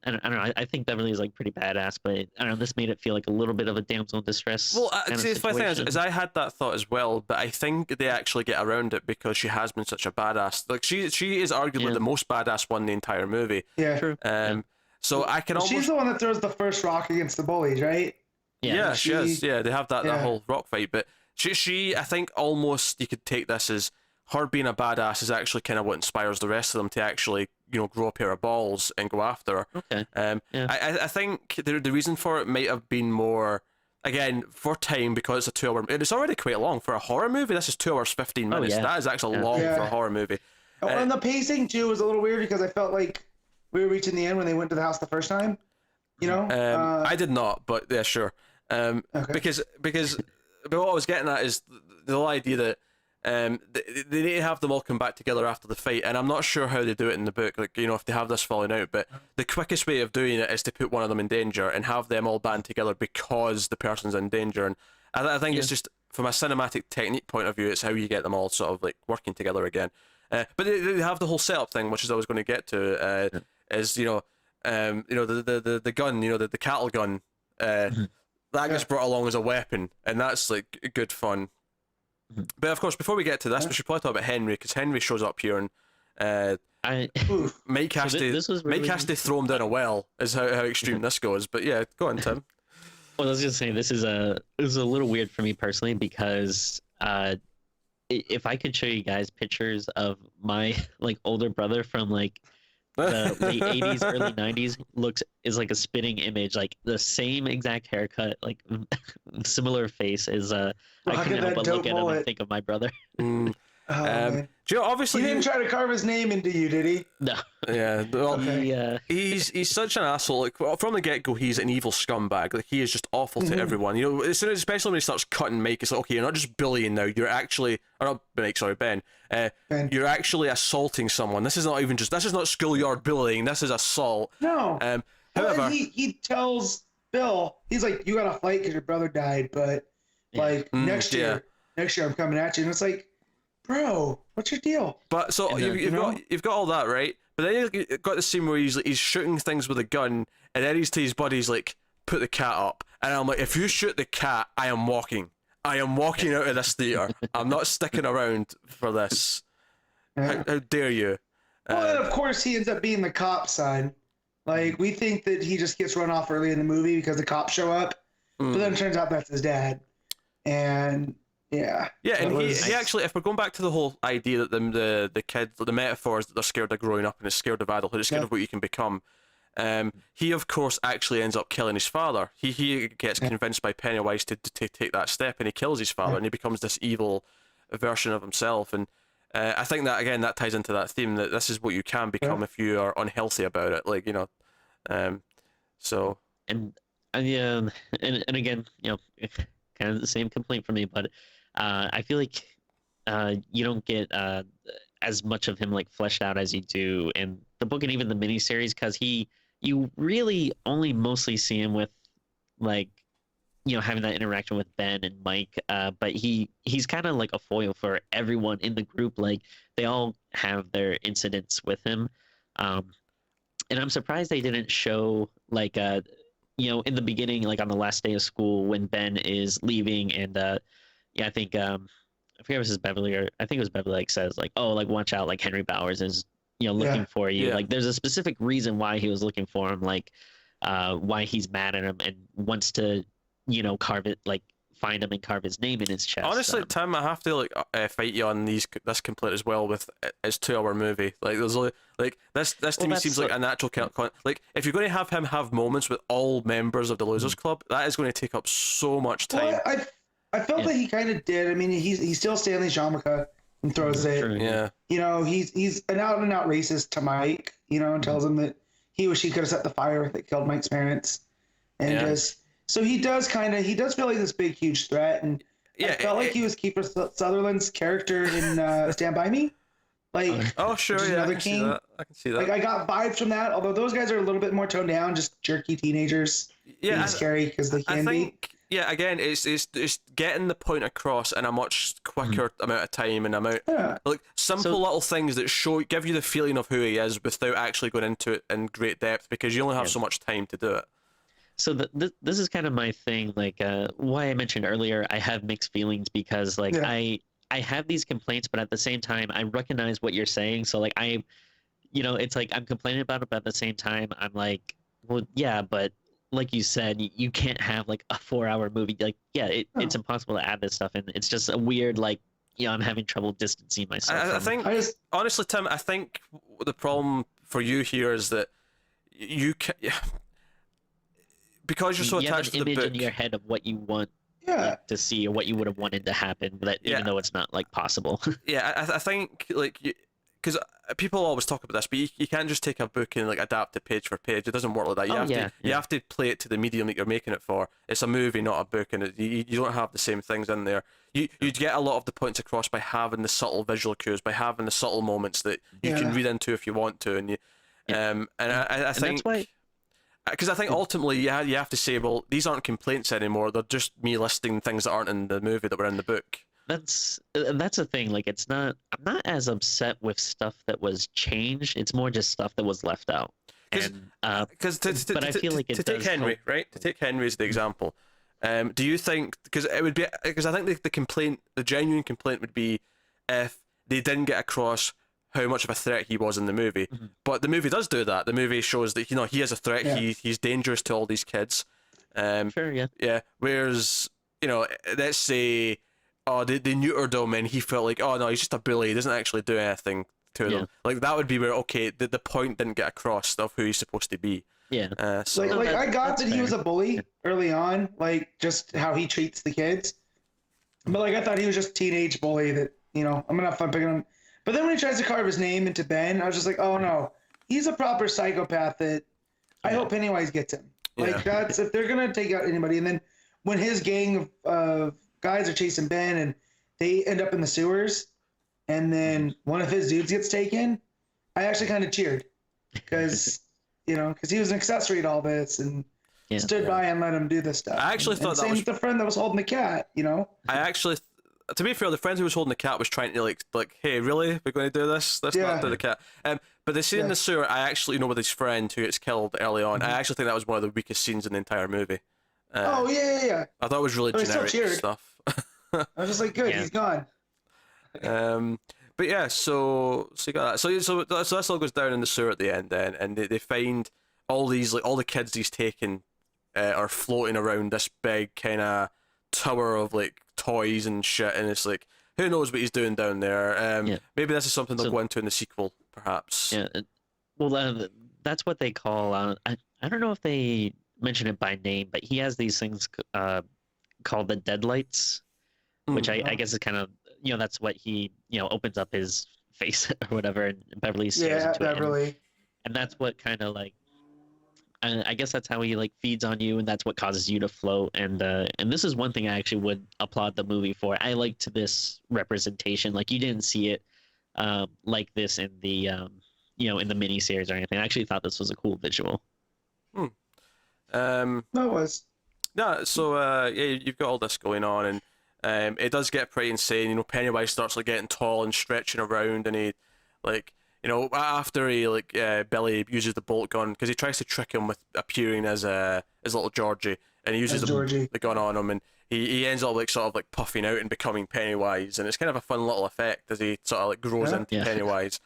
I don't know. I think Beverly is like pretty badass, but I don't know. This made it feel like a little bit of a damsel in distress. Well, kind of see, the funny thing situation. is I had that thought as well, but I think they actually get around it because she has been such a badass. Like she is arguably the most badass one in the entire movie. Yeah. True. So I can almost. She's the one that throws the first rock against the bullies, right? Yeah, she is. Yeah, they have that whole rock fight, but she I think almost you could take this as her being a badass is actually kind of what inspires the rest of them to actually grow a pair of balls and go after her. Okay. I think the reason for it might have been more, again, for time, because it's a 2 hour. It's already quite long for a horror movie. This is 2 hours 15 minutes. That is actually long for a horror movie. And the pacing too was a little weird because I felt like we were reaching the end when they went to the house the first time. I did not, but yeah, sure. Because but what I was getting at is the whole idea that they need to have them all come back together after the fight, and I'm not sure how they do it in the book, like if they have this falling out, but the quickest way of doing it is to put one of them in danger and have them all band together because the person's in danger. And I think it's just from a cinematic technique point of view, it's how you get them all sort of like working together again. But they have the whole setup thing, which is I was going to get to, is the gun, the cattle gun, that gets brought along as a weapon, and that's like good fun. But of course, before we get to this, we should probably talk about Henry, because Henry shows up here and Mike has to throw him down a well, is how extreme this goes. But yeah, go on, Tim. Well, I was just saying this is a little weird for me personally because if I could show you guys pictures of my like older brother from like the late 80s, early 90s is like a spitting image, like the same exact haircut, like similar face is I couldn't help but look at him and think of my brother. Man. Do you know, obviously He didn't try to carve his name into you, did he? No. Yeah, well, Okay. he's such an asshole. Like from the get go, he's an evil scumbag. Like he is just awful to everyone. You know, especially when he starts cutting Mike. It's like, okay, you're not just bullying now. You're actually, or not Mike, sorry, Ben. Ben. You're actually assaulting someone. This is not even just. This is not schoolyard bullying. This is assault. No. However, Well, he tells Bill, he's like, you got to fight because your brother died, but like next year I'm coming at you, and it's like, bro, what's your deal? But so you've got all that, right? But then you've got the scene where he's shooting things with a gun, and then he's to his buddies like, put the cat up, and I'm like, if you shoot the cat, I am walking out of this theater. I'm not sticking around for this. Yeah. How dare you? Well, and of course he ends up being the cop son. Like we think that he just gets run off early in the movie because the cops show up, but then it turns out that's his dad, and. Yeah. Yeah, and he actually, if we're going back to the whole idea that the kids, the metaphors that they're scared of growing up and is scared of adulthood, is scared of what you can become. He of course actually ends up killing his father. He gets convinced by Pennywise to take that step, and he kills his father, and he becomes this evil version of himself. And I think that again that ties into that theme that this is what you can become if you are unhealthy about it. Like so. And again, kind of the same complaint for me, but. I feel like you don't get as much of him like fleshed out as you do in the book and even the miniseries, because you really only mostly see him with like having that interaction with Ben and Mike, but he's kind of like a foil for everyone in the group. Like they all have their incidents with him, and I'm surprised they didn't show like in the beginning, like on the last day of school when Ben is leaving and I think I forget if this is Beverly or I think it was Beverly like says like, oh, like watch out, like Henry Bowers is looking for you. Like there's a specific reason why he was looking for him, like why he's mad at him and wants to carve it, like find him and carve his name in his chest. Honestly, Tim, I have to fight you on this complaint as well. With it's 2-hour movie, like there's only like this to me seems like a natural like if you're going to have him have moments with all members of the Losers Club, that is going to take up so much time. Well, I felt that he kind of did. I mean, he's still Stanley Shamaka and throws it. True. Yeah. He's an out and out racist to Mike. And tells him that he or she could have set the fire that killed Mike's parents, and so he does feel like this big huge threat. And I felt like he was Kiefer Sutherland's character in Stand By Me. Like oh sure, another king. I can see that. Like I got vibes from that. Although those guys are a little bit more toned down, just jerky teenagers. Yeah, being scary because they can be. Yeah, again, it's getting the point across in a much quicker amount of time and like simple little things that give you the feeling of who he is without actually going into it in great depth, because you only have so much time to do it. So this is kind of my thing, like why I mentioned earlier I have mixed feelings, because like I have these complaints, but at the same time I recognize what you're saying. So like it's like I'm complaining about it, but at the same time I'm like, well, yeah, but like you said, you can't have like a 4-hour movie. Like, it's impossible to add this stuff in. It's just a weird, like, I'm having trouble distancing myself. I think, honestly, Tim, I think the problem for you here is that you can, because you're so attached to the book. You have an image in your head of what you want to see or what you would have wanted to happen, but even though it's not like possible. I think like because people always talk about this, but you can't just take a book and like adapt it page for page. It doesn't work like that. You have to play it to the medium that you're making it for. It's a movie, not a book, and you don't have the same things in there. You get a lot of the points across by having the subtle visual cues, by having the subtle moments that you can read into if you want to, and I think. Because I think ultimately you have to say, well, these aren't complaints anymore. They're just me listing things that aren't in the movie that were in the book. That's the thing. Like, I'm not as upset with stuff that was changed. It's more just stuff that was left out. Because I feel like to take Henry, right? To take Henry as the example, do you think? Because it would be because I think the genuine complaint would be if they didn't get across how much of a threat he was in the movie. But the movie does do that. The movie shows that he is a threat. He's dangerous to all these kids. Sure, yeah. Yeah. Whereas, you know, let's say, oh, they neutered him and he felt like, oh no, he's just a bully. He doesn't actually do anything to them. Like that would be where, okay, the point didn't get across of who he's supposed to be. Yeah. So Like I got that he was fair. a bully early on, like just how he treats the kids. But like I thought he was just a teenage bully that, you know, I'm gonna have fun picking him. But then when he tries to carve his name into Ben, I was just like, oh no, he's a proper psychopath that I hope Pennywise gets him. Like that's if they're gonna take out anybody. And then when his gang of guys are chasing Ben and they end up in the sewers, and then one of his dudes gets taken, I actually kind of cheered because you know because he was an accessory to all this and stood by and let him do this stuff. I actually thought and that same was with the friend that was holding the cat. You know, I actually, to be fair, the friend who was holding the cat was trying to like, hey, really, we're going to do this? Let's not do the cat. But the scene in the sewer, I actually, you know, with his friend who gets killed early on, I actually think that was one of the weakest scenes in the entire movie. yeah. I thought it was really generic stuff. I was just like, good, he's gone. But yeah, so you got that. So this all goes down in the sewer at the end then, and they find all these all the kids he's taken are floating around this big kind of tower of like toys and shit, and it's like who knows what he's doing down there. Maybe this is something they'll go into in the sequel, perhaps. Yeah. Well, that's what they call. I don't know if they mention it by name, but he has these things called the deadlights, which I guess is kind of that's what he opens up his face or whatever, and Beverly stares into Beverly. it, and that's what kind of like. I guess that's how he like feeds on you, and that's what causes you to float. And this is one thing I actually would applaud the movie for. I liked this representation. Like you didn't see it like this in the in the miniseries or anything. I actually thought this was a cool visual. That was. Yeah. So you've got all this going on, and it does get pretty insane. You know, Pennywise starts like getting tall and stretching around, and he like. You know, after he Billy uses the bolt gun because he tries to trick him with appearing as little Georgie, and he uses the gun on him, and he ends up like sort of like puffing out and becoming Pennywise, and it's kind of a fun little effect as he sort of like grows into Pennywise,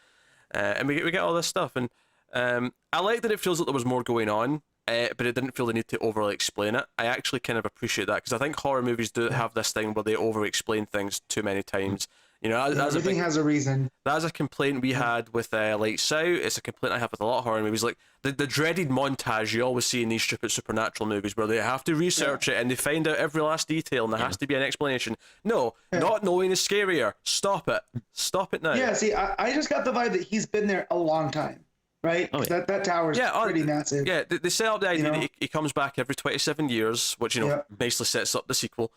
and we get all this stuff, and I like that it feels like there was more going on, but it didn't feel the need to overly explain it. I actually kind of appreciate that because I think horror movies do have this thing where they over explain things too many times. You know, everything has a reason. That's a complaint we had with Lights Out. It's a complaint I have with a lot of horror movies. Like the dreaded montage you always see in these stupid supernatural movies where they have to research it and they find out every last detail and there has to be an explanation. No, not knowing is scarier. Stop it. Stop it now. Yeah, see, I just got the vibe that he's been there a long time, right? That tower's pretty massive. Yeah, they set up the idea that he comes back every 27 years, which, nicely sets up the sequel.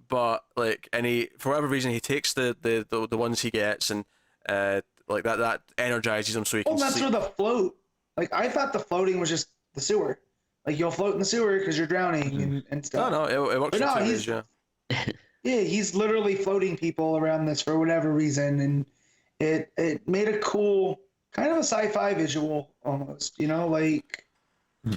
But like, and he for whatever reason he takes the ones he gets and like that energizes him so he can. Well, that's where the float. Like I thought the floating was just the sewer. Like you'll float in the sewer because you're drowning and stuff. No, it works. But no, he's literally floating people around this for whatever reason, and it made a cool kind of a sci-fi visual almost. Like.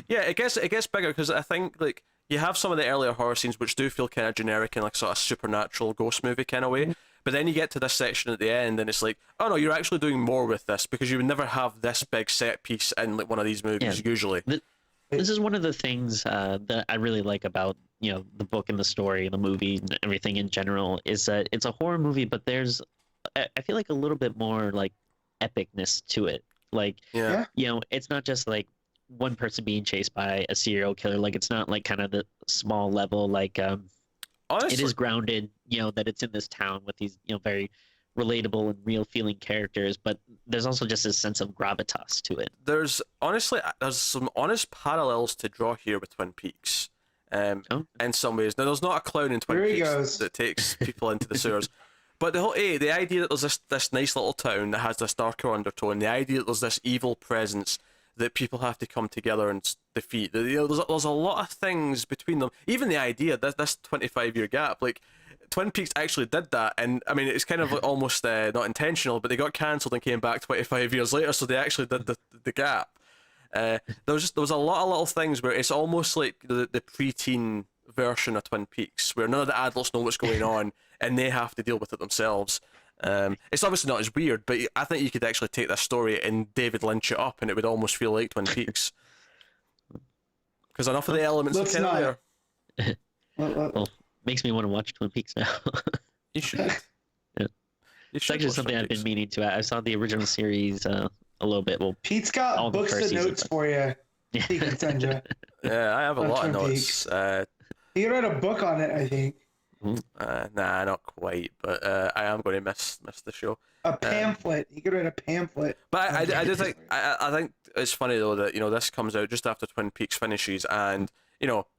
Yeah, it gets bigger because I think like. You have some of the earlier horror scenes which do feel kind of generic in like sort of supernatural ghost movie kind of way, but then you get to this section at the end and it's like, oh no, you're actually doing more with this because you would never have this big set piece in like one of these movies usually. This is one of the things that I really like about the book and the story and the movie and everything in general is that it's a horror movie, but there's I feel like a little bit more like epicness to it. Like it's not just like one person being chased by a serial killer. Like it's not like kind of the small level like honestly, it is grounded that it's in this town with these very relatable and real feeling characters, but there's also just a sense of gravitas to it. There's some honest parallels to draw here with Twin Peaks in some ways. Now there's not a clown in Twin Peaks that takes people into the sewers, but the idea that there's this nice little town that has this darker undertone, the idea that there's this evil presence that people have to come together and defeat. There's a lot of things between them. Even the idea that this 25-year gap, like Twin Peaks actually did that, and I mean it's kind of like almost not intentional, but they got cancelled and came back 25 years later, so they actually did the gap. There was a lot of little things where it's almost like the preteen version of Twin Peaks, where none of the adults know what's going on and they have to deal with it themselves. It's obviously not as weird, but I think you could actually take that story and David Lynch it up and it would almost feel like Twin Peaks. Because enough of the elements are Let's kind of not. there. Well, makes me want to watch Twin Peaks now. You should. Yeah. You It's should actually watch something Twin I've been Peaks. meaning to. I saw the original series a little bit. Well, Pete's all got the books first and season, notes but- for you. yeah. He can send you. Yeah, I have a On lot of Twin notes. He can write a book on it, I think. Nah, not quite, but I am going to miss the show. A pamphlet. He could write a pamphlet. But I on do it. think I think it's funny though that this comes out just after Twin Peaks finishes, and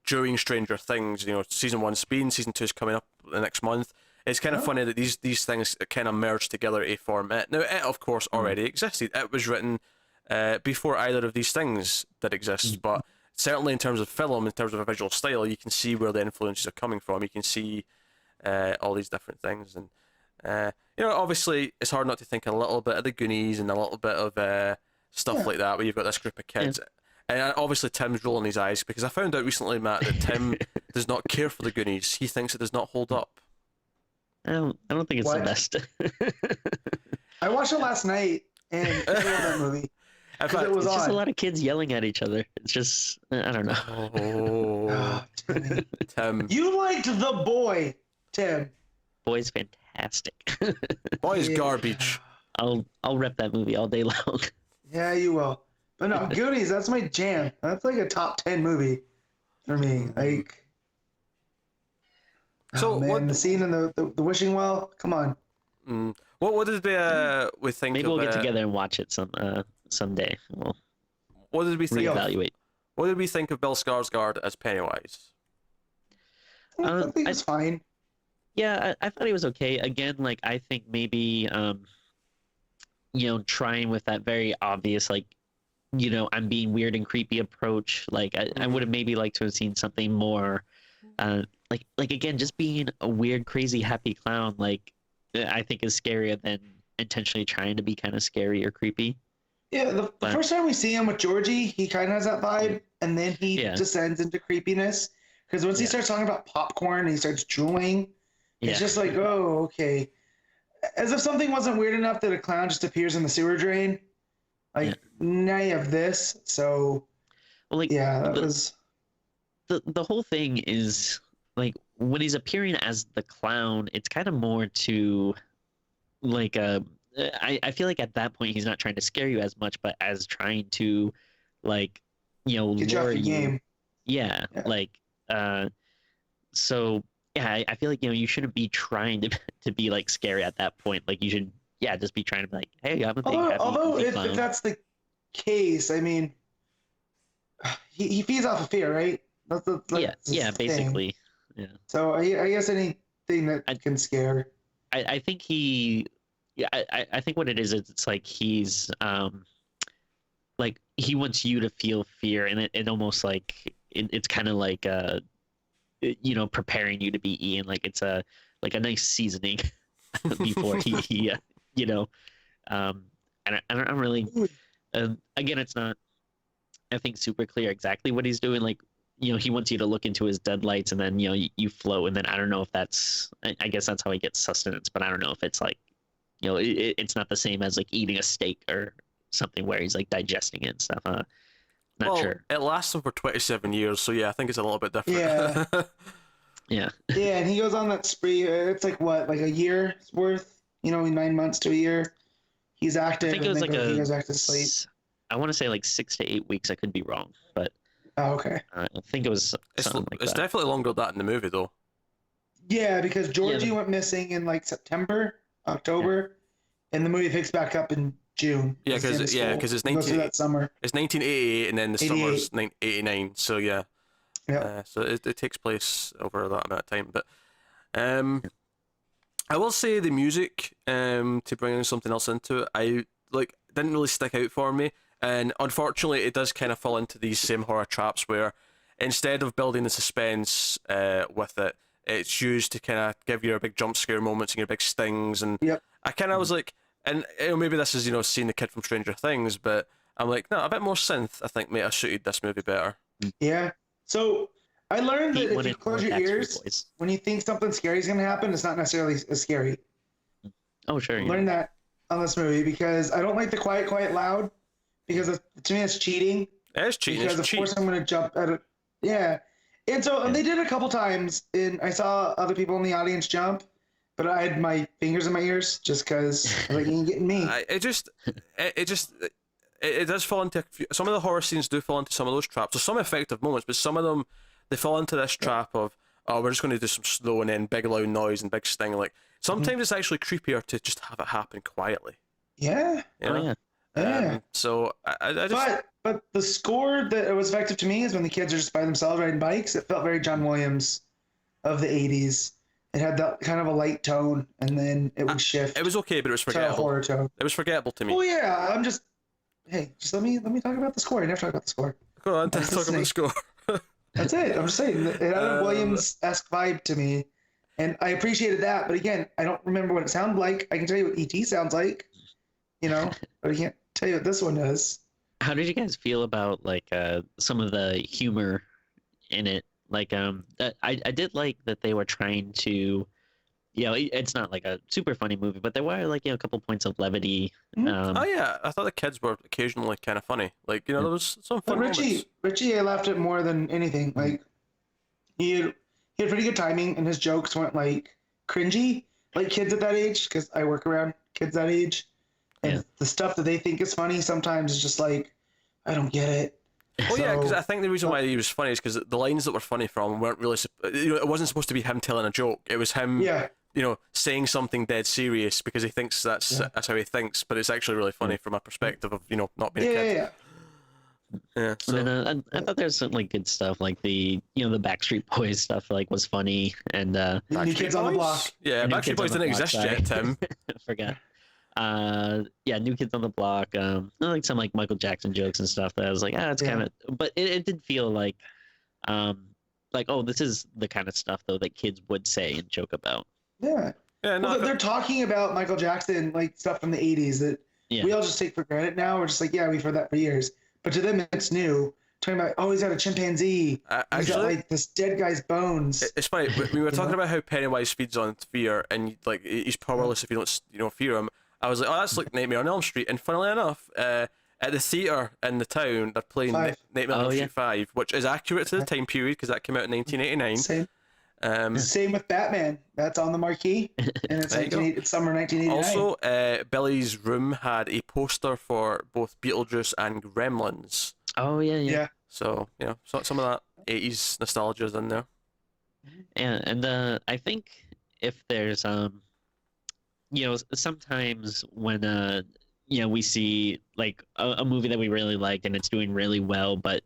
during Stranger Things, season 1's been, season 2's coming up the next month. It's kind of funny that these things kind of merge together to form it. Now, it of course already existed. It was written before either of these things did exist, but certainly in terms of film, in terms of a visual style, you can see where the influences are coming from. You can see all these different things, and obviously it's hard not to think a little bit of the Goonies and a little bit of stuff like that, where you've got this group of kids. And obviously Tim's rolling his eyes, because I found out recently, Matt, that Tim does not care for the Goonies. He thinks it does not hold up. I don't think it's What? the best. I watched it last night, and I love that movie. In Because it fact, was It's just a on. lot of kids yelling at each other. It's just I don't know. oh, Ah, Timmy. Tim, You liked The Boy, Tim. Boy's fantastic. boy is Yeah. garbage. I'll rep that movie all day long. Yeah, you will. But no, Goonies, that's my jam. That's like a top 10 movie for me. Like, So oh, man, what- the scene in the wishing well, come on. What did we think? Maybe of, we'll get together and watch it someday. We'll What did we think? reevaluate. What did we think of Bill Skarsgård as Pennywise? I think it's fine. Yeah, I thought he was okay. Again, like I think maybe trying with that very obvious I'm being weird and creepy approach. Like I would have maybe liked to have seen something more like again, just being a weird, crazy, happy clown, I think is scarier than intentionally trying to be kind of scary or creepy. Yeah, the first time we see him with Georgie, he kind of has that vibe, and then he Yeah. descends into creepiness. Because once he Yeah. starts talking about popcorn and he starts drooling, Yeah. it's just like, oh, okay. As if something wasn't weird enough that a clown just appears in the sewer drain. Like, now you have this. So, Well, like yeah, that the- was. the whole thing is like when he's appearing as the clown, it's kind of more to like I feel like at that point he's not trying to scare you as much, but as trying to Get you off lure the you. game. Yeah, Yeah. so yeah, I feel like you shouldn't be trying to be like scary at that point. Like you should just be trying to be like, hey, I'm a big happy Although goofy if clown. that's the case, I mean, he feeds off of fear, right? That's yeah, his thing. basically. Yeah. So I guess anything that can scare. I think I think what it is it's like he's like he wants you to feel fear, and it almost like it's kind of like preparing you to be eaten, like it's a nice seasoning before he and I don't really again, it's not I think super clear exactly what he's doing. Like he wants you to look into his deadlights, and then you float, and then I don't know if that's I guess that's how he gets sustenance, but I don't know if it's like it's not the same as like eating a steak or something where he's like digesting it and stuff. Not sure. It lasts him for 27 years, so yeah, I think it's a little bit different. Yeah. Yeah. Yeah, and he goes on that spree. It's like what, like a year's worth? 9 months to a year. He's active. I think it was and like then he a goes back to sleep. I want to say like 6 to 8 weeks. I could be wrong, but Oh, okay. I think it was something like It's that. definitely longer than that in the movie, though. Yeah, because Georgie Yeah. went missing in like September, October, and the movie picks back up in June. Yeah, He's in 'cause school. it's He goes through 19 that summer. It's 1988, and then the 88. summer's 1989. So yeah, Yeah. so it takes place over that amount of time. But I will say the music, to bring in something else into it, didn't really stick out for me, and unfortunately, it does kind of fall into these same horror traps where instead of building the suspense with it, it's used to kind of give you your big jump scare moments and your big stings, and Yep. I kind of was like, and maybe this is seeing the kid from Stranger Things, but I'm like, no, a bit more synth I think might have suited this movie better. Yeah. So I learned Pete that if went you in for close your Backstreet ears, Boys. when you think something scary is going to happen, it's not necessarily as scary. Oh sure. I Yeah. learned that on this movie because I don't like the quiet, quiet, loud, because to me it's cheating. It's cheating. Because It's of cheap. course I'm going to jump at it. Yeah. And so and they did it a couple times, and I saw other people in the audience jump, but I had my fingers in my ears just because like you ain't getting me. It does fall into some of the horror scenes do fall into some of those traps. There's some effective moments, but some of them they fall into this trap of we're just going to do some slow and then big loud noise and big sting. Like sometimes it's actually creepier to just have it happen quietly. Yeah. You know? Yeah. So I just. But the score that was effective to me is when the kids are just by themselves riding bikes. It felt very John Williams of the 80s. It had that kind of a light tone, and then it would shift. It was okay, but it was to a forgettable. horror tone. It was forgettable to me. Oh yeah, just let me talk about the score. I never talk about the score. Go on, talk about the score. That's it. I'm just saying it had a Williams-esque vibe to me, and I appreciated that. But again, I don't remember what it sounded like. I can tell you what ET sounds like, but I can't tell you what this one does. How did you guys feel about like some of the humor in it? Like I did like that they were trying to, it's not like a super funny movie, but there were like a couple points of levity. Oh yeah, I thought the kids were occasionally kind of funny. Like there was some fun moments. Richie, I laughed at more than anything. Like he had pretty good timing, and his jokes weren't like cringy like kids at that age, because I work around kids that age. And the stuff that they think is funny sometimes is just like, I don't get it. Oh yeah, because I think the reason why he was funny is because the lines that were funny from weren't really, it wasn't supposed to be him telling a joke. It was him, saying something dead serious because he thinks that's how he thinks, but it's actually really funny from a perspective of not being a kid. Yeah. So. And then I thought there's some like good stuff, like the the Backstreet Boys stuff like was funny, and New Kids on the Block. Yeah, Backstreet Boys didn't exist yet, Tim. I forgot. New Kids on the Block, like some like Michael Jackson jokes and stuff that I was like, it's kind of, but it did feel like this is the kind of stuff though that kids would say and joke about. Yeah. They're talking about Michael Jackson, like stuff from the 80s that we all just take for granted now. We're just like, we've heard that for years, but to them it's new. Talking about, he's got a chimpanzee. He's got like this dead guy's bones. It's funny. We were talking about how Pennywise feeds on fear, and like he's powerless if you don't fear him. I was like, that's like Nightmare on Elm Street. And funnily enough, at the theatre in the town, they're playing Nightmare on Elm Street 5, which is accurate to the time period because that came out in 1989. Same. Same with Batman. That's on the marquee, and it's summer 1989. Also, Billy's room had a poster for both Beetlejuice and Gremlins. Oh yeah. So some of that 80s nostalgia is in there. And I think if there's sometimes when we see like a movie that we really like and it's doing really well, but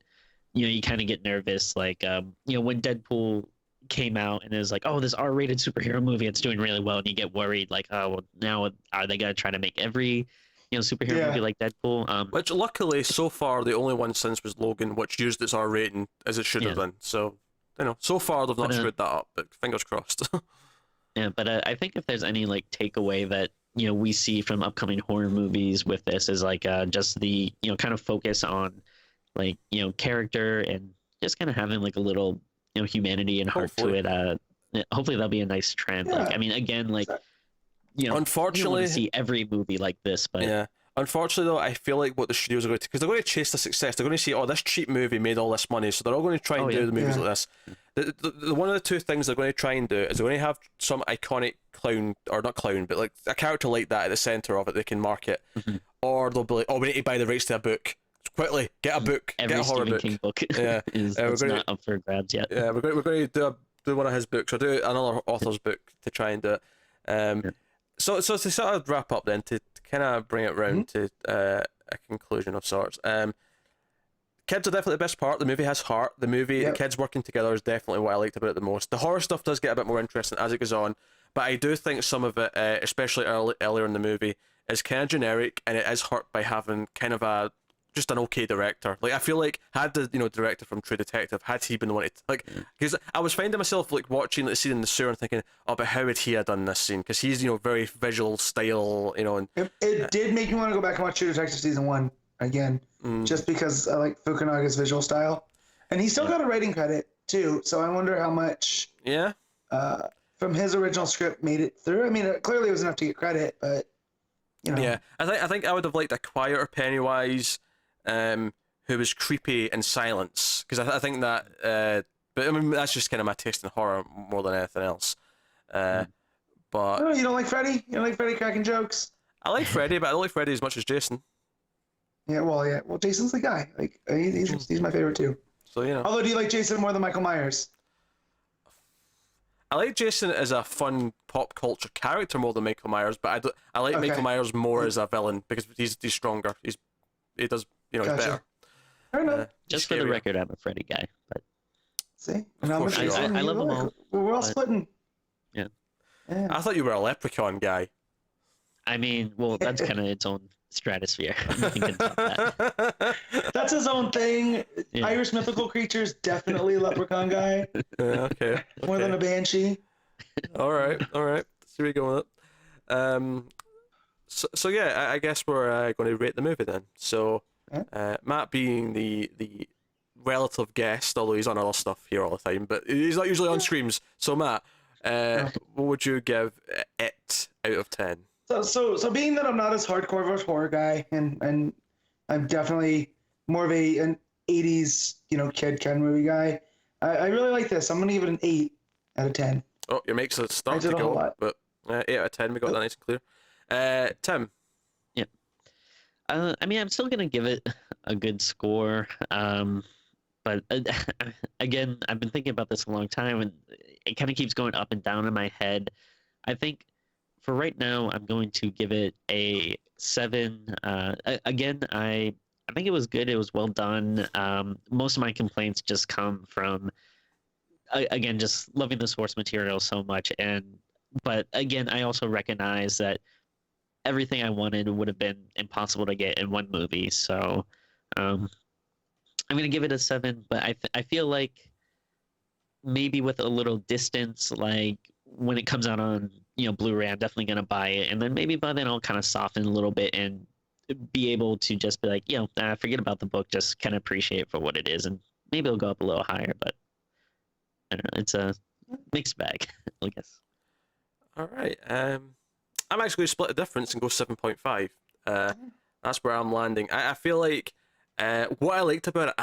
you kind of get nervous, like when Deadpool came out and it was like, this R-rated superhero movie, it's doing really well, and you get worried like, now are they gonna try to make every superhero movie like Deadpool? Which luckily so far the only one since was Logan, which used its R rating as it should have done. So so far they've not screwed that up, but fingers crossed. Yeah, but I think if there's any like takeaway that we see from upcoming horror movies with this is like just the kind of focus on like character and just kind of having like a little humanity and heart to it. Hopefully that'll be a nice trend. Like I mean, again, like unfortunately, you don't want to see every movie like this, but unfortunately though, I feel like what the studios are going to, because they're going to chase the success, they're going to see, this cheap movie made all this money, so they're all going to try and do the movies like this. The one of the two things they're going to try and do is they're going to have some iconic clown, or not clown, but like a character like that at the center of it they can market, or they'll be like, we need to buy the rights to a book. Quickly, get a book, get a horror Stephen King book is not up for grabs yet. Yeah, we're going to do one of his books, or do another author's book to try and do it. So to sort of wrap up then, to kind of bring it round to a conclusion of sorts. Kids are definitely the best part. The movie has heart. The kids working together is definitely what I liked about it the most. The horror stuff does get a bit more interesting as it goes on, but I do think some of it, especially earlier in the movie, is kind of generic, and it is hurt by having kind of just an okay director. Like I feel like had the director from True Detective, had he been the one to because I was finding myself like watching the scene in the sewer and thinking, but how would he have done this scene? Because he's very visual style, and it did make me want to go back and watch True Detective season 1 again, just because I like Fukunaga's visual style, and he still got a writing credit too. So I wonder how much from his original script made it through. I mean, clearly it was enough to get credit, but I think I would have liked a quieter Pennywise. who was creepy in silence, because I think that but I mean that's just kind of my taste in horror more than anything else. But Oh, you don't like Freddy? You don't like Freddy cracking jokes? I like Freddy, but I don't like Freddy as much as Jason. Yeah. Well, Jason's the guy. Like he's my favorite too. So Although, do you like Jason more than Michael Myers? I like Jason as a fun pop culture character more than Michael Myers, but I like Michael Myers more as a villain because he's stronger. He does he's better. Fair enough. Just for the record, I'm a Freddy guy, but See, Of course you are. I love them all. We're all but- splitting. Yeah. Yeah. I thought you were a leprechaun guy. I mean, well, that's kind of its own stratosphere. Nothing can top that. That's his own thing. Yeah. Irish mythical creatures, definitely a leprechaun guy. Okay. More than a banshee. All right. See where you go with it. So yeah, I guess we're going to rate the movie then. So, Matt being the relative guest, although he's on other stuff here all the time, but he's not usually on streams. So Matt, what would you give it out of 10? So being that I'm not as hardcore of a horror guy, and I'm definitely more of an 80s kid kind of movie guy, I really like this. I'm gonna give it an 8 out of 10. Oh, your makes a start I did to a whole go, lot. but 8 out of 10. We got that nice and clear. Tim. Yeah. I mean, I'm still gonna give it a good score. But again, I've been thinking about this a long time, and it kind of keeps going up and down in my head. I think for right now, I'm going to give it a 7. Again, I think it was good. It was well done. Most of my complaints just come from, again, just loving the source material so much. But again, I also recognize that everything I wanted would have been impossible to get in one movie. So I'm going to give it a 7. But I feel like maybe with a little distance, like when it comes out on Blu-ray, I'm definitely going to buy it. And then maybe by then I'll kind of soften a little bit and be able to just be like, forget about the book, just kind of appreciate it for what it is. And maybe it'll go up a little higher, but I don't know. It's a mixed bag, I guess. All right. I'm actually going to split the difference and go 7.5. That's where I'm landing. I feel like what I liked about it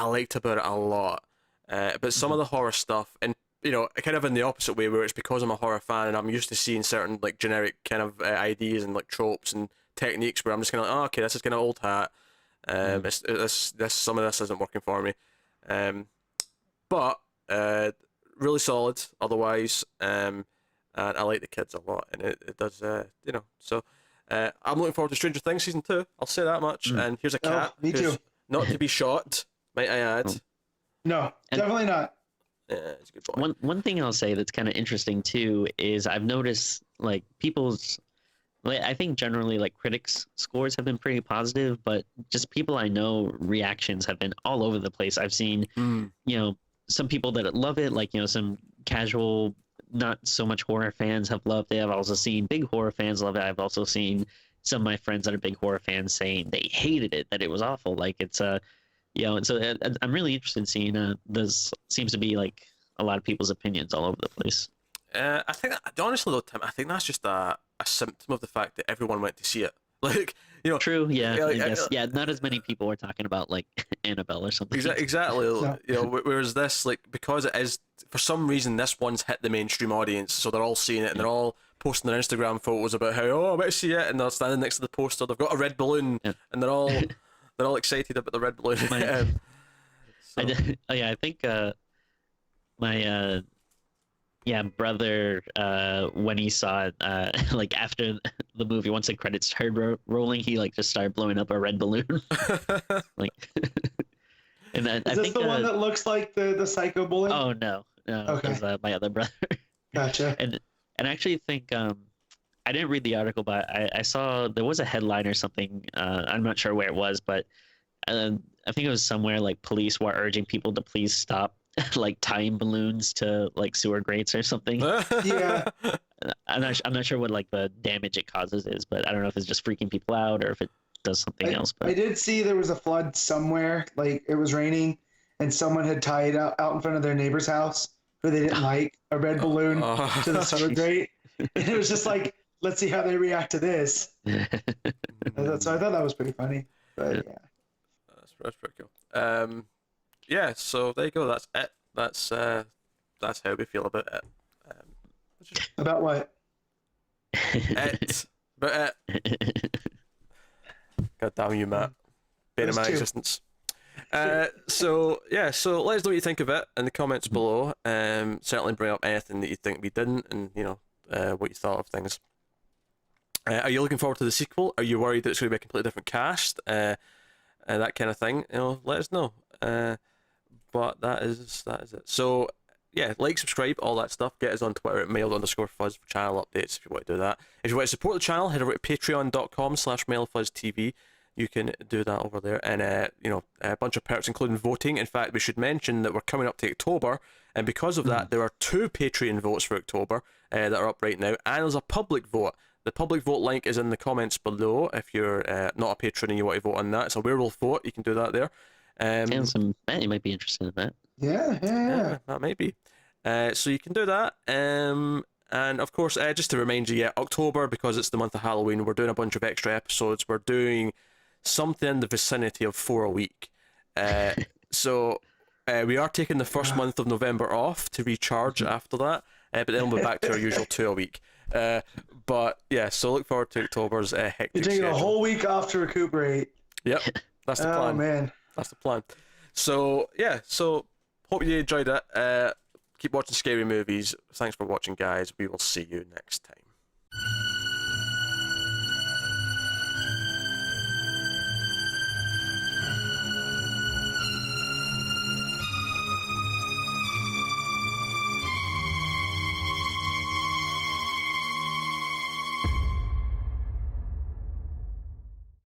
a lot. But some of the horror stuff, and kind of in the opposite way, where it's because I'm a horror fan and I'm used to seeing certain like generic kind of ideas and like tropes and techniques, where I'm just kind of like, oh, okay, this is kind of old hat. This some of this isn't working for me. But really solid otherwise. And I like the kids a lot, and it does, So I'm looking forward to Stranger Things season 2. I'll say that much. And here's a cat. Me too. Not to be shot, might I add. No, definitely not. Yeah, it's a good point. One thing I'll say that's kind of interesting too is I've noticed like people's, I think generally like critics' scores have been pretty positive, but just people I know reactions have been all over the place. I've seen some people that love it, like some casual, not so much horror fans have loved it. I've also seen big horror fans love it. I've also seen some of my friends that are big horror fans saying they hated it, that it was awful. Like it's and so I'm really interested in seeing. This seems to be like a lot of people's opinions all over the place. I think honestly though, Tim, I think that's just a symptom of the fact that everyone went to see it. Like True, yeah, like, I guess, not as many people were talking about like Annabelle or something. Exactly. No. Whereas this, like, because it is for some reason this one's hit the mainstream audience, so they're all seeing it and they're all posting their Instagram photos about how I want to see it, and they're standing next to the poster. They've got a red balloon, and they're all excited about the red balloon. I think my brother when he saw it like after the movie, once the credits started rolling, he like just started blowing up a red balloon. Like and then, Is I this think the one that looks like the psycho bully? oh no Okay. it was my other brother. Gotcha. and I actually think I didn't read the article, but I saw there was a headline or something. I'm not sure where it was, but I think it was somewhere like police were urging people to please stop like tying balloons to like sewer grates or something. Yeah. I'm not sure what like the damage it causes is, but I don't know if it's just freaking people out or if it does something else. But I did see there was a flood somewhere, like it was raining, and someone had tied out in front of their neighbor's house who they didn't like a red balloon to the sewer grate. And it was just like, let's see how they react to this. So I thought that was pretty funny. But yeah. That's pretty cool. Yeah. So there you go. That's it. That's how we feel about it. About what? It. About it. God damn you, Matt. Bane of my existence. So let us know what you think of it in the comments below. Certainly bring up anything that you think we didn't, and what you thought of things. Are you looking forward to the sequel? Are you worried that it's going to be a completely different cast? That kind of thing. Let us know. But that is it. So yeah, like, subscribe, all that stuff. Get us on Twitter at mail_fuzz for channel updates if you want to do that. If you want to support the channel, head over to patreon.com/mailfuzztv. You can do that over there, and a bunch of perks, including voting. In fact, we should mention that we're coming up to October, and because of that, there are 2 Patreon votes for October that are up right now, and there's a public vote. The public vote link is in the comments below. If you're not a patron and you want to vote on that, it's a werewolf vote. You can do that there. And Matt, you might be interested in that. Yeah. That might be. So you can do that. And of course, just to remind you, October, because it's the month of Halloween, we're doing a bunch of extra episodes. We're doing something in the vicinity of 4 a week. So we are taking the first month of November off to recharge after that, but then we'll be back to our usual 2 a week. But yeah, so look forward to October's hectic You're taking schedule. a whole week off to recuperate. Yep, that's the plan. Oh man, that's the plan. So yeah, so hope you enjoyed it. Keep watching scary movies. Thanks for watching, guys. We will see you next time.